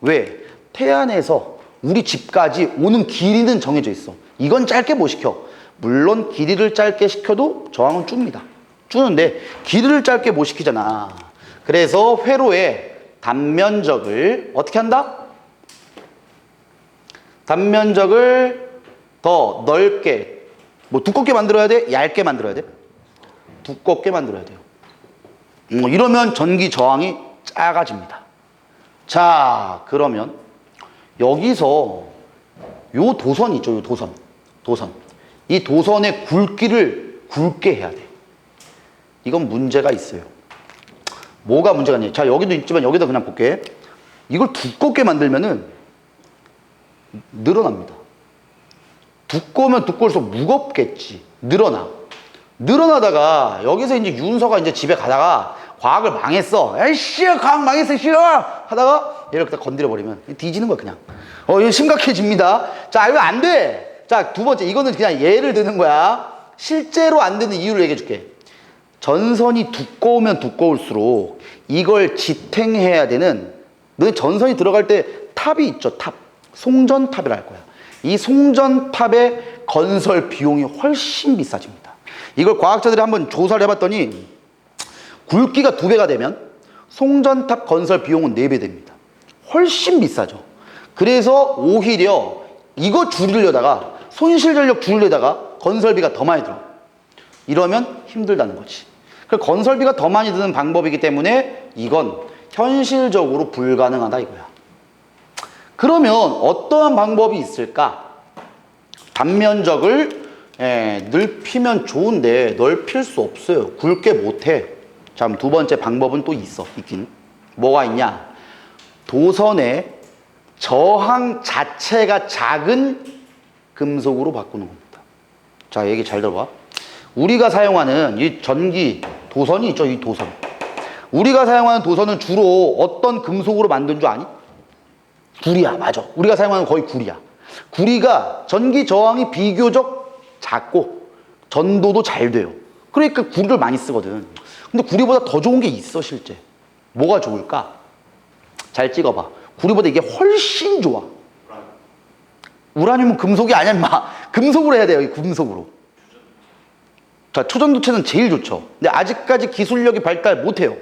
왜? 태안에서 우리 집까지 오는 길이는 정해져 있어. 이건 짧게 못 시켜. 물론 길이를 짧게 시켜도 저항은 줍니다. 주는데 길이를 짧게 못 시키잖아. 그래서 회로의 단면적을 어떻게 한다? 단면적을 더 넓게, 뭐 두껍게 만들어야 돼? 얇게 만들어야 돼? 두껍게 만들어야 돼요. 이러면 전기 저항이 작아집니다. 자, 그러면 여기서 요 도선 있죠, 요 도선. 이 도선의 굵기를 굵게 해야 돼. 이건 문제가 있어요. 뭐가 문제가 있냐? 자, 여기도 있지만 여기다 그냥 볼게. 이걸 두껍게 만들면은 늘어납니다. 두꺼우면 두꺼울수록 무겁겠지. 늘어나다가 여기서 이제 윤서가 이제 집에 가다가 과학을 망했어. 에이씨, 과학 망했어, 싫어! 하다가 얘를 그냥 건드려버리면 뒤지는 거야, 그냥. 이거 심각해집니다. 자, 이거 안 돼! 자, 두 번째, 이거는 그냥 예를 드는 거야. 실제로 안 되는 이유를 얘기해 줄게. 전선이 두꺼우면 두꺼울수록 이걸 지탱해야 되는, 너네 전선이 들어갈 때 탑이 있죠, 탑. 송전탑이라 할 거야. 이 송전탑의 건설 비용이 훨씬 비싸집니다. 이걸 과학자들이 한번 조사를 해봤더니 굵기가 2배가 되면 송전탑 건설 비용은 4배 됩니다. 훨씬 비싸죠. 그래서 오히려 이거 줄이려다가 손실 전력 줄이려다가 건설비가 더 많이 들어. 이러면 힘들다는 거지. 그 건설비가 더 많이 드는 방법이기 때문에 이건 현실적으로 불가능하다 이거야. 그러면 어떠한 방법이 있을까? 단면적을 넓히면 좋은데 넓힐 수 없어요. 굵게 못해. 자, 그럼 두 번째 방법은 또 있긴. 뭐가 있냐? 도선의 저항 자체가 작은 금속으로 바꾸는 겁니다. 자, 얘기 잘 들어봐. 우리가 사용하는 이 전기 도선이 있죠, 이 도선. 우리가 사용하는 도선은 주로 어떤 금속으로 만든 줄 아니? 구리야, 맞아. 우리가 사용하는 거의 구리야. 구리가 전기 저항이 비교적 작고 전도도 잘 돼요. 그러니까 구리를 많이 쓰거든. 근데 구리보다 더 좋은 게 있어, 실제. 뭐가 좋을까? 잘 찍어봐. 구리보다 이게 훨씬 좋아. 우라늄은 금속이 아니야, 임마. 금속으로 해야 돼요, 이 금속으로. 자, 초전도체는 제일 좋죠. 근데 아직까지 기술력이 발달 못해요.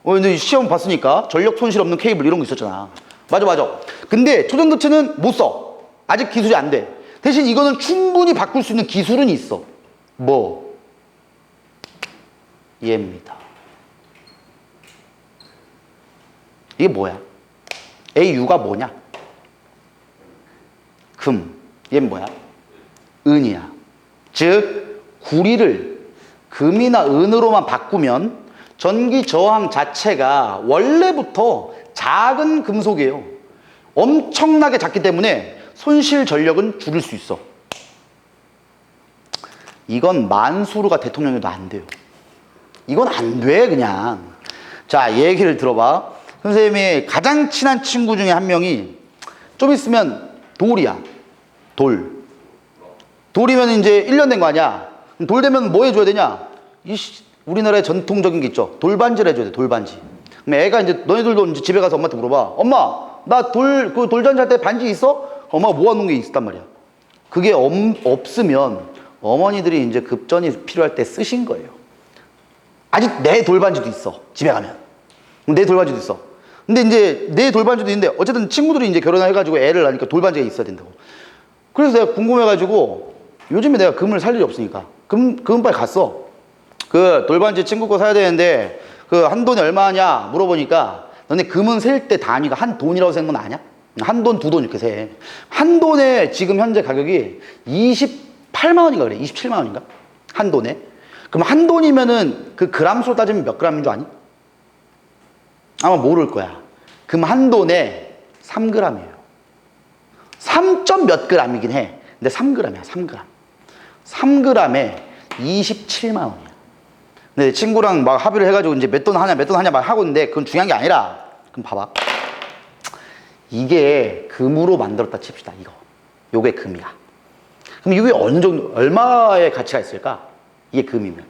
근데 시험 봤으니까 전력 손실 없는 케이블 이런 거 있었잖아. 맞아. 근데 초전도체는 못 써. 아직 기술이 안 돼. 대신 이거는 충분히 바꿀 수 있는 기술은 있어. 뭐? 얘입니다. 이게 뭐야? AU가 뭐냐? 금. 얘는 뭐야? 은이야. 즉 구리를 금이나 은으로만 바꾸면 전기 저항 자체가 원래부터 작은 금속이에요. 엄청나게 작기 때문에 손실 전력은 줄일 수 있어. 이건 만수르가 대통령이도 안 돼요. 이건 안 돼, 그냥. 자, 얘기를 들어봐. 선생님이 가장 친한 친구 중에 한 명이 좀 있으면 돌이야. 돌이면 이제 1년 된 거 아니야? 돌 되면 뭐 해줘야 되냐? 우리나라의 전통적인 게 있죠. 돌반지를 해줘야 돼, 돌반지. 그럼 애가 이제, 너희들도 이제 집에 가서 엄마한테 물어봐. 엄마, 나 돌잔치 할 때 반지 있어? 엄마가 모아놓은 게 있단 말이야. 그게 없으면 어머니들이 이제 급전이 필요할 때 쓰신 거예요. 아직 내 돌반지도 있어, 집에 가면. 내 돌반지도 있어. 근데 이제 내 돌반지도 있는데 어쨌든 친구들이 이제 결혼해가지고 애를 낳으니까 돌반지가 있어야 된다고. 그래서 내가 궁금해가지고 요즘에 내가 금을 살 일이 없으니까 금발 갔어. 그 돌반지 친구 거 사야 되는데 그 한 돈이 얼마냐 물어보니까 너네 금은 셀 때 단위가 한 돈이라고 세는 건 아냐? 한 돈, 두 돈 이렇게 세. 한 돈에 지금 현재 가격이 28만 원인가 그래. 27만 원인가? 한 돈에. 그럼 한 돈이면은 그 그람수로 따지면 몇 그람인 줄 아니? 아마 모를 거야. 금 한 돈에 3g이에요. 3점 몇 g이긴 해. 근데 3g이야, 3g. 3g에 27만 원이야. 근데 친구랑 막 합의를 해가지고 이제 몇 돈 하냐 막 하고 있는데 그건 중요한 게 아니라, 그럼 봐봐. 이게 금으로 만들었다 칩시다, 이거. 요게 금이야. 그럼 이게 어느 정도, 얼마의 가치가 있을까? 이게 금이면.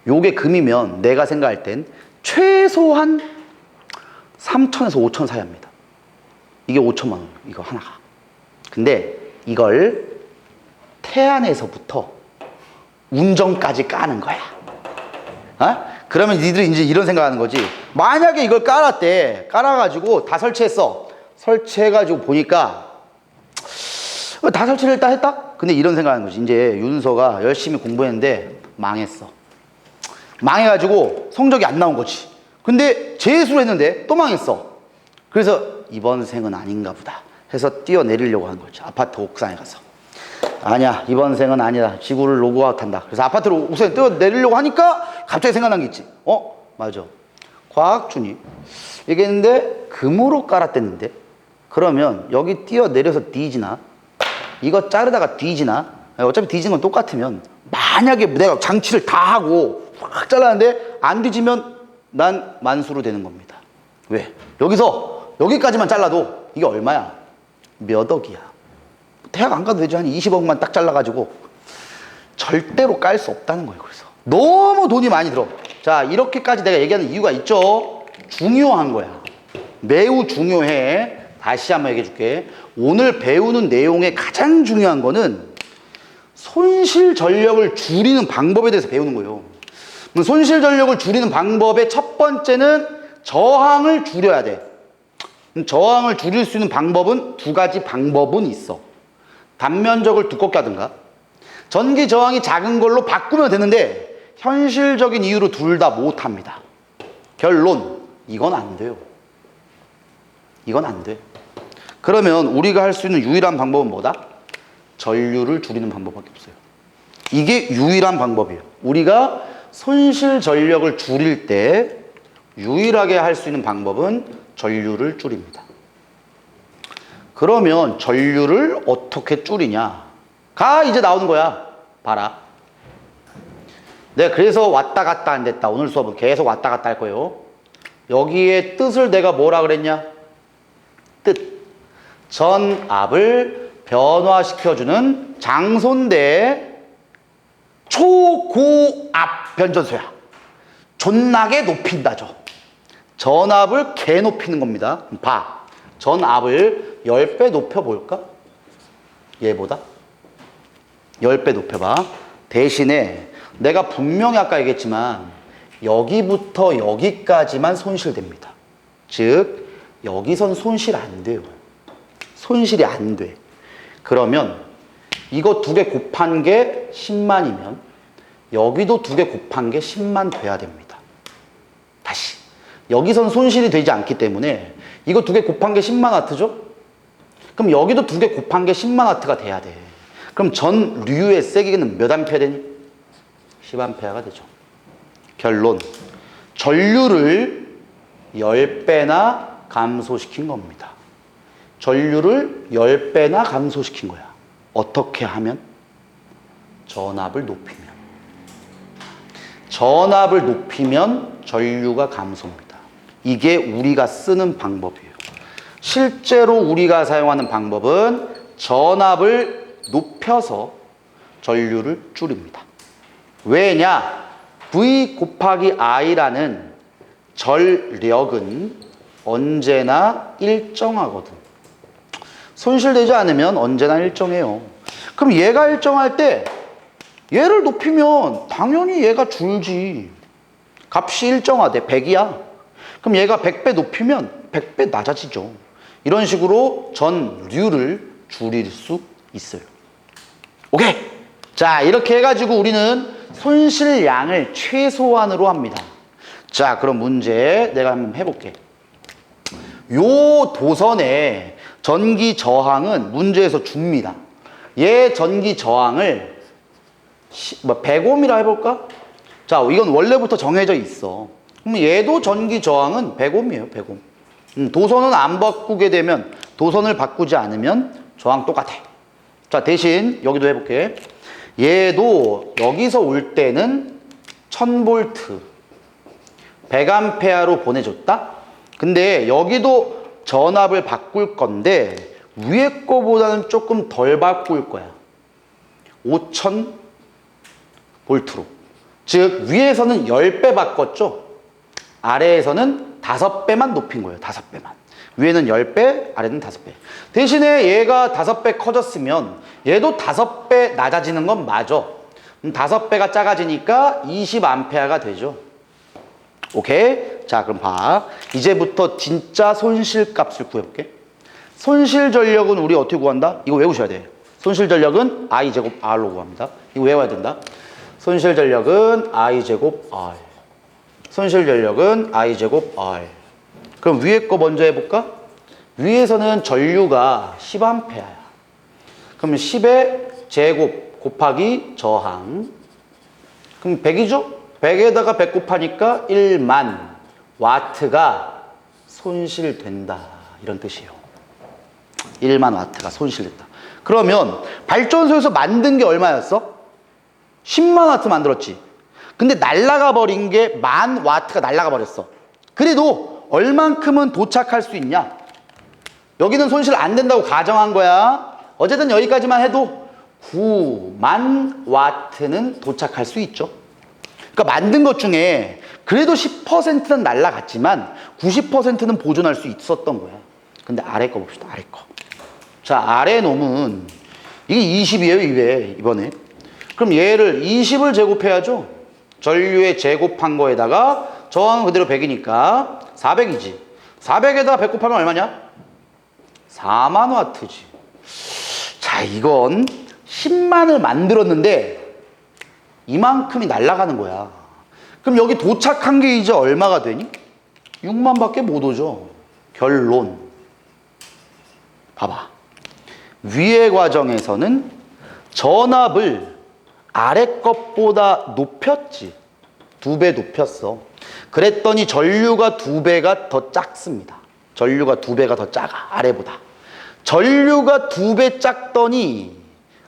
요게 금이면 내가 생각할 땐 최소한 3천에서 5천 사이 합니다. 이게 5천만 원, 이거 하나가. 근데 이걸 태안에서부터 운정까지 까는 거야. 그러면 니들이 이제 이런 생각하는 거지. 만약에 이걸 깔았대. 깔아가지고 다 설치했어. 설치해가지고 보니까 다 설치를 일단 했다? 근데 이런 생각하는 거지. 이제 윤서가 열심히 공부했는데 망했어. 망해가지고 성적이 안 나온 거지. 근데 재수를 했는데 또 망했어. 그래서 이번 생은 아닌가 보다 해서 뛰어내리려고 하는 거죠. 아파트 옥상에 가서. 아니야, 이번 생은 아니다. 지구를 로그아웃한다. 그래서 아파트로 옥상에 뛰어내리려고 하니까 갑자기 생각난 게 있지. 맞아. 과학준이 얘기했는데 금으로 깔았댔는데 그러면 여기 뛰어내려서 뒤지나? 이거 자르다가 뒤지나? 어차피 뒤지는 건 똑같으면 만약에 내가 장치를 다 하고 확 잘랐는데 안 뒤지면 난 만수로 되는 겁니다. 왜? 여기까지만 잘라도 이게 얼마야? 몇 억이야. 대학 안 가도 되죠. 한 20억만 딱 잘라가지고 절대로 깔 수 없다는 거예요. 그래서 너무 돈이 많이 들어. 자, 이렇게까지 내가 얘기하는 이유가 있죠. 중요한 거야. 매우 중요해. 다시 한번 얘기해 줄게. 오늘 배우는 내용의 가장 중요한 거는 손실 전력을 줄이는 방법에 대해서 배우는 거예요. 손실 전력을 줄이는 방법의 첫 번째는 저항을 줄여야 돼. 저항을 줄일 수 있는 방법은 두 가지 방법은 있어. 단면적을 두껍게 하든가 전기 저항이 작은 걸로 바꾸면 되는데 현실적인 이유로 둘 다 못합니다. 결론, 이건 안 돼요. 이건 안 돼. 그러면 우리가 할 수 있는 유일한 방법은 뭐다? 전류를 줄이는 방법밖에 없어요. 이게 유일한 방법이에요. 우리가 손실 전력을 줄일 때 유일하게 할 수 있는 방법은 전류를 줄입니다. 그러면 전류를 어떻게 줄이냐가 이제 나오는 거야. 봐라. 내가 그래서 왔다 갔다 안 됐다. 오늘 수업은 계속 왔다 갔다 할 거예요. 여기에 뜻을 내가 뭐라 그랬냐? 뜻. 전압을 변화시켜주는 장소인데 초고압 변전소야. 존나게 높인다죠. 전압을 개 높이는 겁니다. 봐. 전압을 10배 높여볼까? 얘보다? 10배 높여봐. 대신에 내가 분명히 아까 얘기했지만 여기부터 여기까지만 손실됩니다. 즉 여기선 손실 안 돼요. 손실이 안 돼. 그러면 이거 두 개 곱한 게 10만이면 여기도 두 개 곱한 게 10만 돼야 됩니다. 다시. 여기선 손실이 되지 않기 때문에 이거 두 개 곱한 게 10만 와트죠? 그럼 여기도 두 개 곱한 게 10만 와트가 돼야 돼. 그럼 전류의 세기는 몇 암페어 되니? 10암페어가 되죠. 결론. 전류를 10배나 감소시킨 겁니다. 전류를 10배나 감소시킨 거야. 어떻게 하면? 전압을 높이면. 전압을 높이면 전류가 감소합니다. 이게 우리가 쓰는 방법이에요. 실제로 우리가 사용하는 방법은 전압을 높여서 전류를 줄입니다. 왜냐? V 곱하기 I라는 전력은 언제나 일정하거든. 손실되지 않으면 언제나 일정해요. 그럼 얘가 일정할 때 얘를 높이면 당연히 얘가 줄지. 값이 일정하대. 100이야. 그럼 얘가 100배 높이면 100배 낮아지죠. 이런 식으로 전류를 줄일 수 있어요. 오케이. 자, 이렇게 해가지고 우리는 손실량을 최소한으로 합니다. 자, 그럼 문제 내가 한번 해볼게. 요 도선의 전기 저항은 문제에서 줍니다. 얘 전기 저항을 100옴이라 해볼까? 자, 이건 원래부터 정해져 있어. 그럼 얘도 전기 저항은 100옴이에요, 100옴. 도선은 안 바꾸게 되면, 도선을 바꾸지 않으면 저항 똑같아. 자, 대신 여기도 해볼게. 얘도 여기서 올 때는 1000V, 100A로 보내줬다? 근데 여기도 전압을 바꿀 건데 위에 거보다는 조금 덜 바꿀 거야. 5000V로. 즉 위에서는 10배 바꿨죠. 아래에서는 5배만 높인 거예요. 5배만. 위에는 10배, 아래는 5배. 대신에 얘가 5배 커졌으면 얘도 5배 낮아지는 건 맞아. 5배가 작아지니까 20A가 되죠. 오케이? 자, 그럼 봐. 이제부터 진짜 손실값을 구해볼게. 손실 전력은 우리 어떻게 구한다? 이거 외우셔야 돼. 손실 전력은 I제곱 R로 구합니다. 이거 외워야 된다. 손실 전력은 I제곱 R. 손실 전력은 I제곱 R. 그럼 위에 거 먼저 해볼까? 위에서는 전류가 10A야. 그럼 10의 제곱 곱하기 저항. 그럼 100이죠? 100에다가 100 곱하니까 1만 와트가 손실된다. 이런 뜻이에요. 1만 와트가 손실됐다. 그러면 발전소에서 만든 게 얼마였어? 10만 와트 만들었지. 근데 날아가 버린 게 10,000 와트가 날아가 버렸어. 그래도 얼만큼은 도착할 수 있냐? 여기는 손실 안 된다고 가정한 거야. 어쨌든 여기까지만 해도 9만 와트는 도착할 수 있죠. 그러니까 만든 것 중에 그래도 10%는 날아갔지만 90%는 보존할 수 있었던 거야. 근데 아래 거 봅시다. 아래 거. 자, 아래 놈은 이게 20이에요, 이번에. 그럼 얘를 20을 제곱해야죠. 전류에 제곱한 거에다가 저항은 그대로 100이니까 400이지. 400에다가 100 곱하면 얼마냐? 4만 와트지. 자, 이건 10만을 만들었는데 이만큼이 날아가는 거야. 그럼 여기 도착한 게 이제 얼마가 되니? 6만 밖에 못 오죠. 결론. 봐봐. 위의 과정에서는 전압을 아래 것보다 높였지. 2배 높였어. 그랬더니 전류가 2배가 더 작습니다. 전류가 2배가 더 작아. 아래보다. 전류가 2배 작더니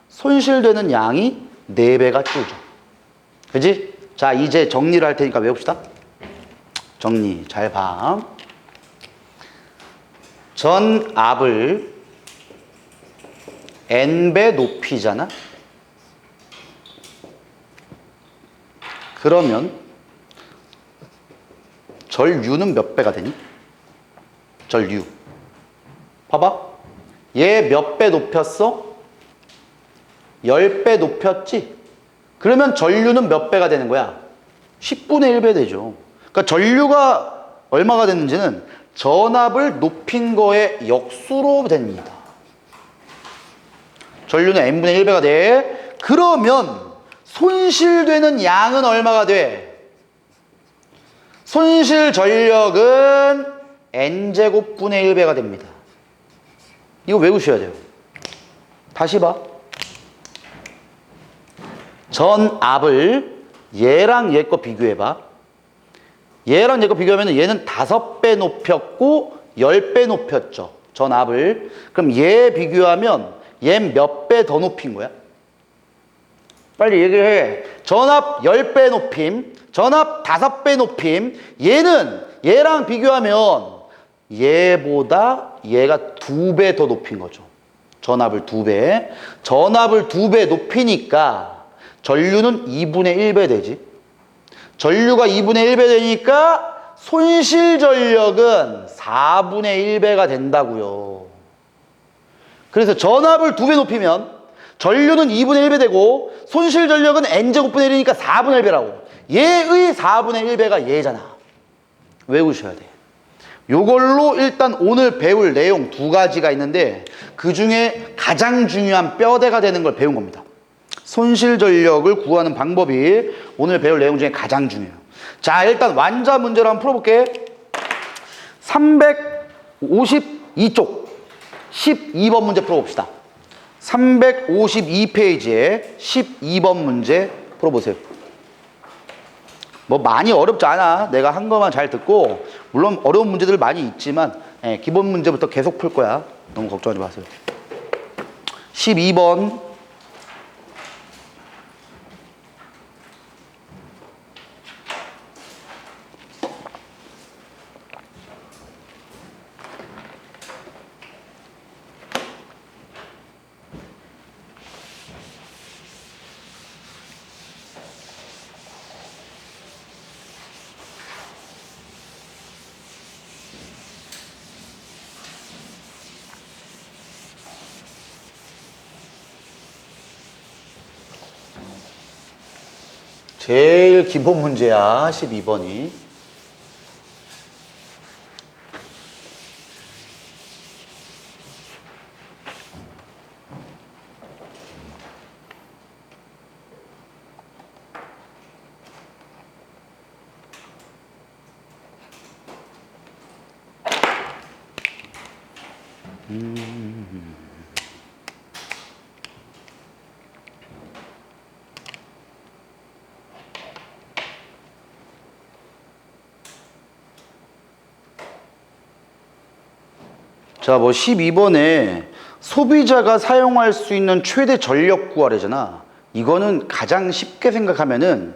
손실되는 양이 4배가 줄죠. 그지? 자, 이제 정리를 할 테니까 외웁시다. 정리 잘 봐. 전압을 n배 높이잖아. 그러면 전류는 몇 배가 되니? 전류. 봐봐. 얘 몇 배 높였어? 10배 높였지? 그러면 전류는 몇 배가 되는 거야? 10분의 1배 되죠. 그러니까 전류가 얼마가 됐는지는 전압을 높인 거의 역수로 됩니다. 전류는 n분의 1배가 돼. 그러면 손실되는 양은 얼마가 돼? 손실 전력은 n제곱분의 1배가 됩니다. 이거 외우셔야 돼요. 다시 봐. 전압을 얘랑 얘 거 비교해봐. 얘랑 얘 거 비교하면 얘는 5배 높였고 10배 높였죠. 전압을. 그럼 얘 비교하면 얘 몇 배 더 높인 거야? 빨리 얘기해. 전압 10배 높임, 전압 5배 높임. 얘는 얘랑 비교하면 얘보다 얘가 2배 더 높인 거죠. 전압을 2배. 전압을 2배 높이니까 전류는 2분의 1배 되지. 전류가 2분의 1배 되니까 손실 전력은 4분의 1배가 된다고요. 그래서 전압을 2배 높이면 전류는 2분의 1배 되고 손실 전력은 n제곱분의 1이니까 4분의 1배라고. 얘의 4분의 1배가 얘잖아. 외우셔야 돼. 요걸로 일단 오늘 배울 내용 2가지가 있는데 그 중에 가장 중요한 뼈대가 되는 걸 배운 겁니다. 손실 전력을 구하는 방법이 오늘 배울 내용 중에 가장 중요해요. 자, 일단 완자 문제로 한번 풀어볼게. 352쪽 12번 문제 풀어봅시다. 352페이지에 12번 문제 풀어보세요. 뭐 많이 어렵지 않아. 내가 한 것만 잘 듣고 물론 어려운 문제들 많이 있지만 기본 문제부터 계속 풀 거야. 너무 걱정하지 마세요. 12번 제일 기본 문제야. 12번이. 자, 뭐 12번에 소비자가 사용할 수 있는 최대 전력 구하래잖아. 이거는 가장 쉽게 생각하면은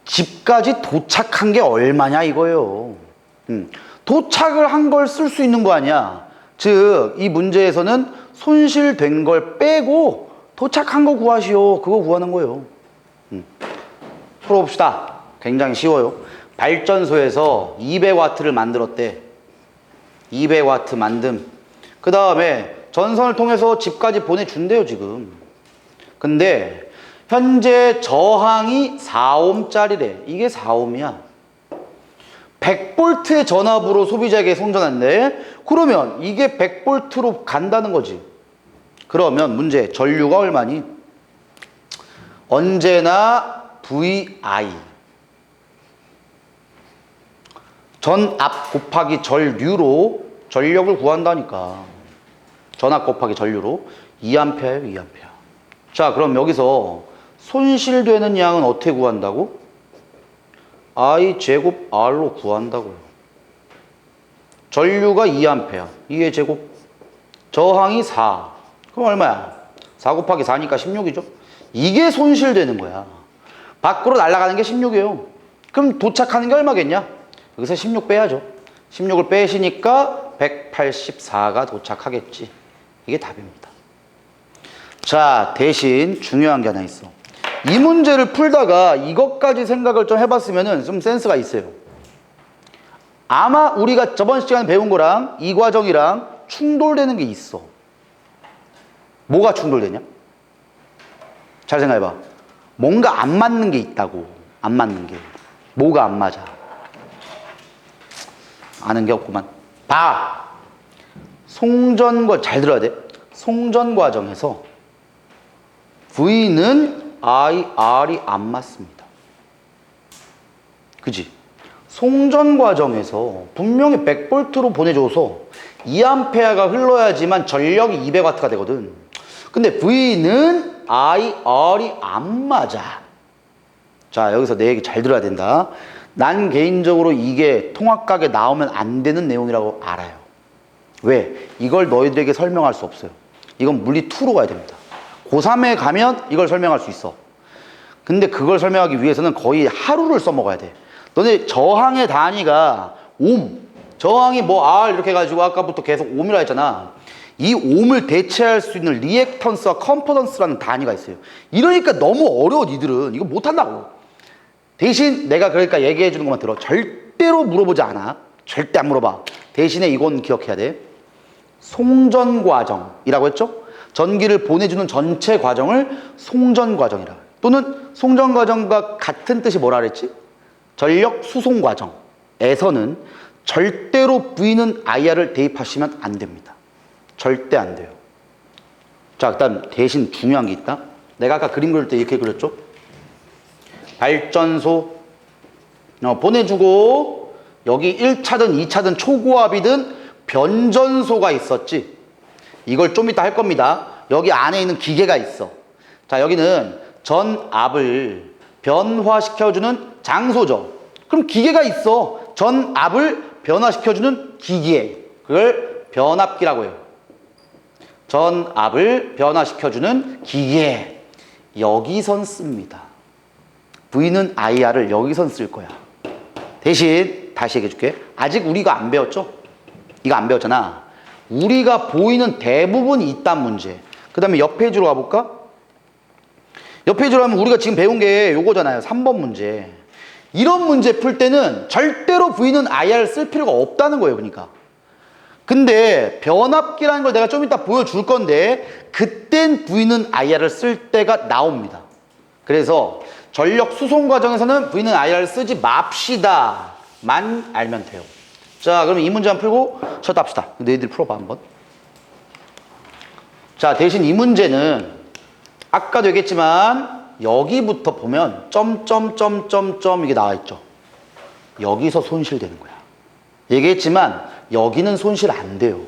집까지 도착한 게 얼마냐 이거예요. 도착을 한 걸 쓸 수 있는 거 아니야. 즉, 이 문제에서는 손실된 걸 빼고 도착한 거 구하시오. 그거 구하는 거예요. 풀어봅시다. 굉장히 쉬워요. 발전소에서 200W를 만들었대. 200W 만듦. 그 다음에 전선을 통해서 집까지 보내준대요, 지금. 근데 현재 저항이 4oh짜리래. 이게 4oh이야. 100V의 전압으로 소비자에게 송전한대. 그러면 이게 100V로 간다는 거지. 그러면 문제, 전류가 얼마니? 언제나 VI. 전압 곱하기 전류로 전력을 구한다니까. 전압 곱하기 전류로 2A예요, 2A. 자, 그럼 여기서 손실되는 양은 어떻게 구한다고? I 제곱 R로 구한다고요. 전류가 2A, 2의 제곱. 저항이 4. 그럼 얼마야? 4 곱하기 4니까 16이죠? 이게 손실되는 거야. 밖으로 날아가는 게 16이에요. 그럼 도착하는 게 얼마겠냐? 여기서 16 빼야죠. 16을 빼시니까 184가 도착하겠지. 이게 답입니다. 자, 대신 중요한 게 하나 있어. 이 문제를 풀다가 이것까지 생각을 좀 해봤으면 좀 센스가 있어요. 아마 우리가 저번 시간에 배운 거랑 이 과정이랑 충돌되는 게 있어. 뭐가 충돌되냐? 잘 생각해봐. 뭔가 안 맞는 게 있다고. 안 맞는 게. 뭐가 안 맞아? 아는 게 없구만. 봐. 잘 들어야 돼. 송전 과정에서 V는 IR이 안 맞습니다. 그지? 송전 과정에서 분명히 100V로 보내줘서 2A가 흘러야지만 전력이 200W가 되거든. 근데 V는 IR이 안 맞아. 자, 여기서 내 얘기 잘 들어야 된다. 난 개인적으로 이게 통합각에 나오면 안 되는 내용이라고 알아요. 왜? 이걸 너희들에게 설명할 수 없어요. 이건 물리 2로 가야 됩니다. 고3에 가면 이걸 설명할 수 있어. 근데 그걸 설명하기 위해서는 거의 하루를 써먹어야 돼. 너네 저항의 단위가 옴. 저항이 뭐 R 이렇게 해가지고 아까부터 계속 옴이라 했잖아. 이 옴을 대체할 수 있는 리액턴스와 컴포넌스라는 단위가 있어요. 이러니까 너무 어려워 니들은. 이거 못한다고. 대신 내가 그러니까 얘기해 주는 것만 들어. 절대로 물어보지 않아. 절대 안 물어봐. 대신에 이건 기억해야 돼. 송전 과정이라고 했죠? 전기를 보내주는 전체 과정을 송전 과정이라. 또는 송전 과정과 같은 뜻이 뭐라 그랬지? 전력 수송 과정에서는 절대로 V는 IR을 대입하시면 안 됩니다. 절대 안 돼요. 자, 그다음 대신 중요한 게 있다. 내가 아까 그림 그릴 때 이렇게 그렸죠? 발전소 보내주고 여기 1차든 2차든 초고압이든 변전소가 있었지. 이걸 좀 이따 할 겁니다. 여기 안에 있는 기계가 있어. 자, 여기는 전압을 변화시켜주는 장소죠. 그럼 기계가 있어. 전압을 변화시켜주는 기계. 그걸 변압기라고 해요. 전압을 변화시켜주는 기계. 여기선 씁니다. V는 IR을 여기선 쓸 거야. 대신 다시 얘기해 줄게. 아직 우리가 안 배웠죠? 이거 안 배웠잖아. 우리가 보이는 대부분이 있단 문제. 그 다음에 옆 페이지로 가볼까? 옆 페이지로 가면 우리가 지금 배운 게 요거잖아요. 3번 문제. 이런 문제 풀 때는 절대로 V는 IR을 쓸 필요가 없다는 거예요. 그러니까. 근데 변압기라는 걸 내가 좀 이따 보여줄 건데 그땐 V는 IR을 쓸 때가 나옵니다. 그래서 전력 수송 과정에서는 V는 IR을 쓰지 맙시다 만 알면 돼요. 자, 그럼 이 문제 한번 풀고 쉬었다 합시다. 너희들 풀어봐 한번. 자, 대신 이 문제는 아까도 얘기했지만 여기부터 보면 점점점점점 이게 나와 있죠. 여기서 손실되는 거야. 얘기했지만 여기는 손실 안 돼요.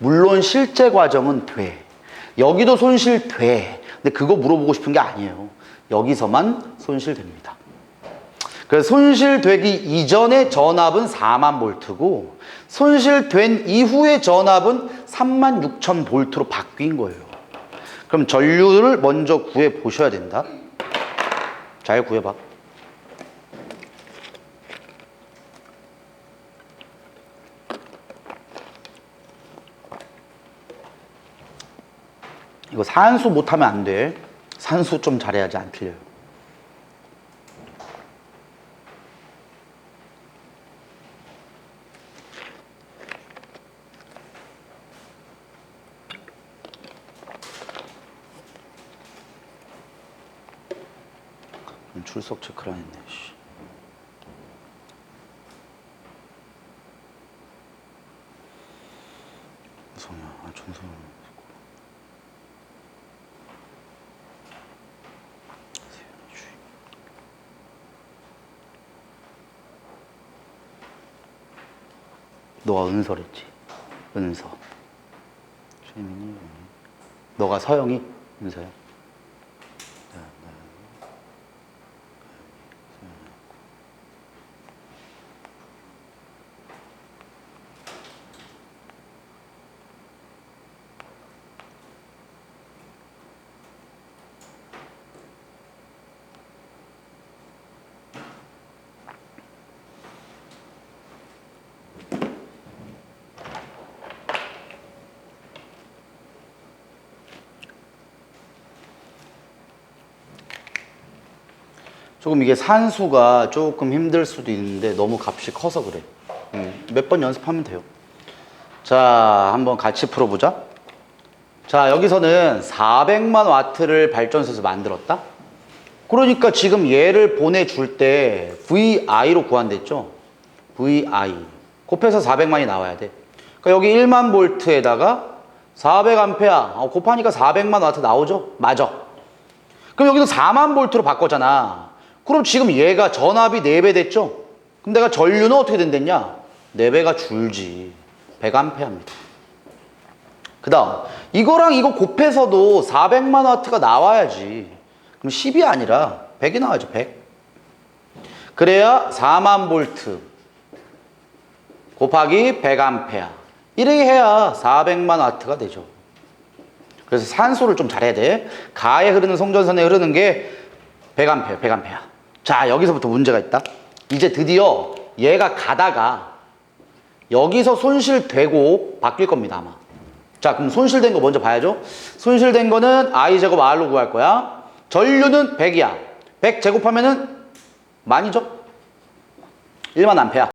물론 실제 과정은 돼. 여기도 손실돼. 근데 그거 물어보고 싶은 게 아니에요. 여기서만 손실됩니다. 그래서 손실되기 이전의 전압은 4만 볼트고 손실된 이후의 전압은 36,000 볼트로 바뀐 거예요. 그럼 전류를 먼저 구해 보셔야 된다. 잘 구해봐. 이거 산수 못하면 안 돼. 산수 좀 잘해야지 안 틀려요. 출석 체크를 안 했네. 성이야, 전성. 너가 은서랬지. 은서. 최민이. 너가 서영이? 은서야. 조금 이게 산수가 조금 힘들 수도 있는데 너무 값이 커서 그래. 몇 번 연습하면 돼요. 자, 한번 같이 풀어보자. 자, 여기서는 400만 와트를 발전소에서 만들었다. 그러니까 지금 얘를 보내줄 때 VI로 구한댔죠. VI 곱해서 400만이 나와야 돼. 그러니까 여기 1만 볼트에다가 400암페어 곱하니까 400만 와트 나오죠. 맞아. 그럼 여기서 4만 볼트로 바꿨잖아. 그럼 지금 얘가 전압이 4배 됐죠? 그럼 내가 전류는 어떻게 된댔냐? 4배가 줄지. 100A입니다. 그 다음 이거랑 이거 곱해서도 400만 와트가 나와야지. 그럼 10이 아니라 100이 나와야죠. 100. 그래야 4만 볼트 곱하기 100A. 이렇게 해야 400만 와트가 되죠. 그래서 산소를 좀 잘해야 돼. 가에 흐르는 송전선에 흐르는 게 100A, 100A. 자, 여기서부터 문제가 있다. 이제 드디어 얘가 가다가 여기서 손실되고 바뀔 겁니다, 아마. 자, 그럼 손실된 거 먼저 봐야죠. 손실된 거는 I제곱 R로 구할 거야. 전류는 100이야. 100 제곱하면은 만이죠? 1만 암페어.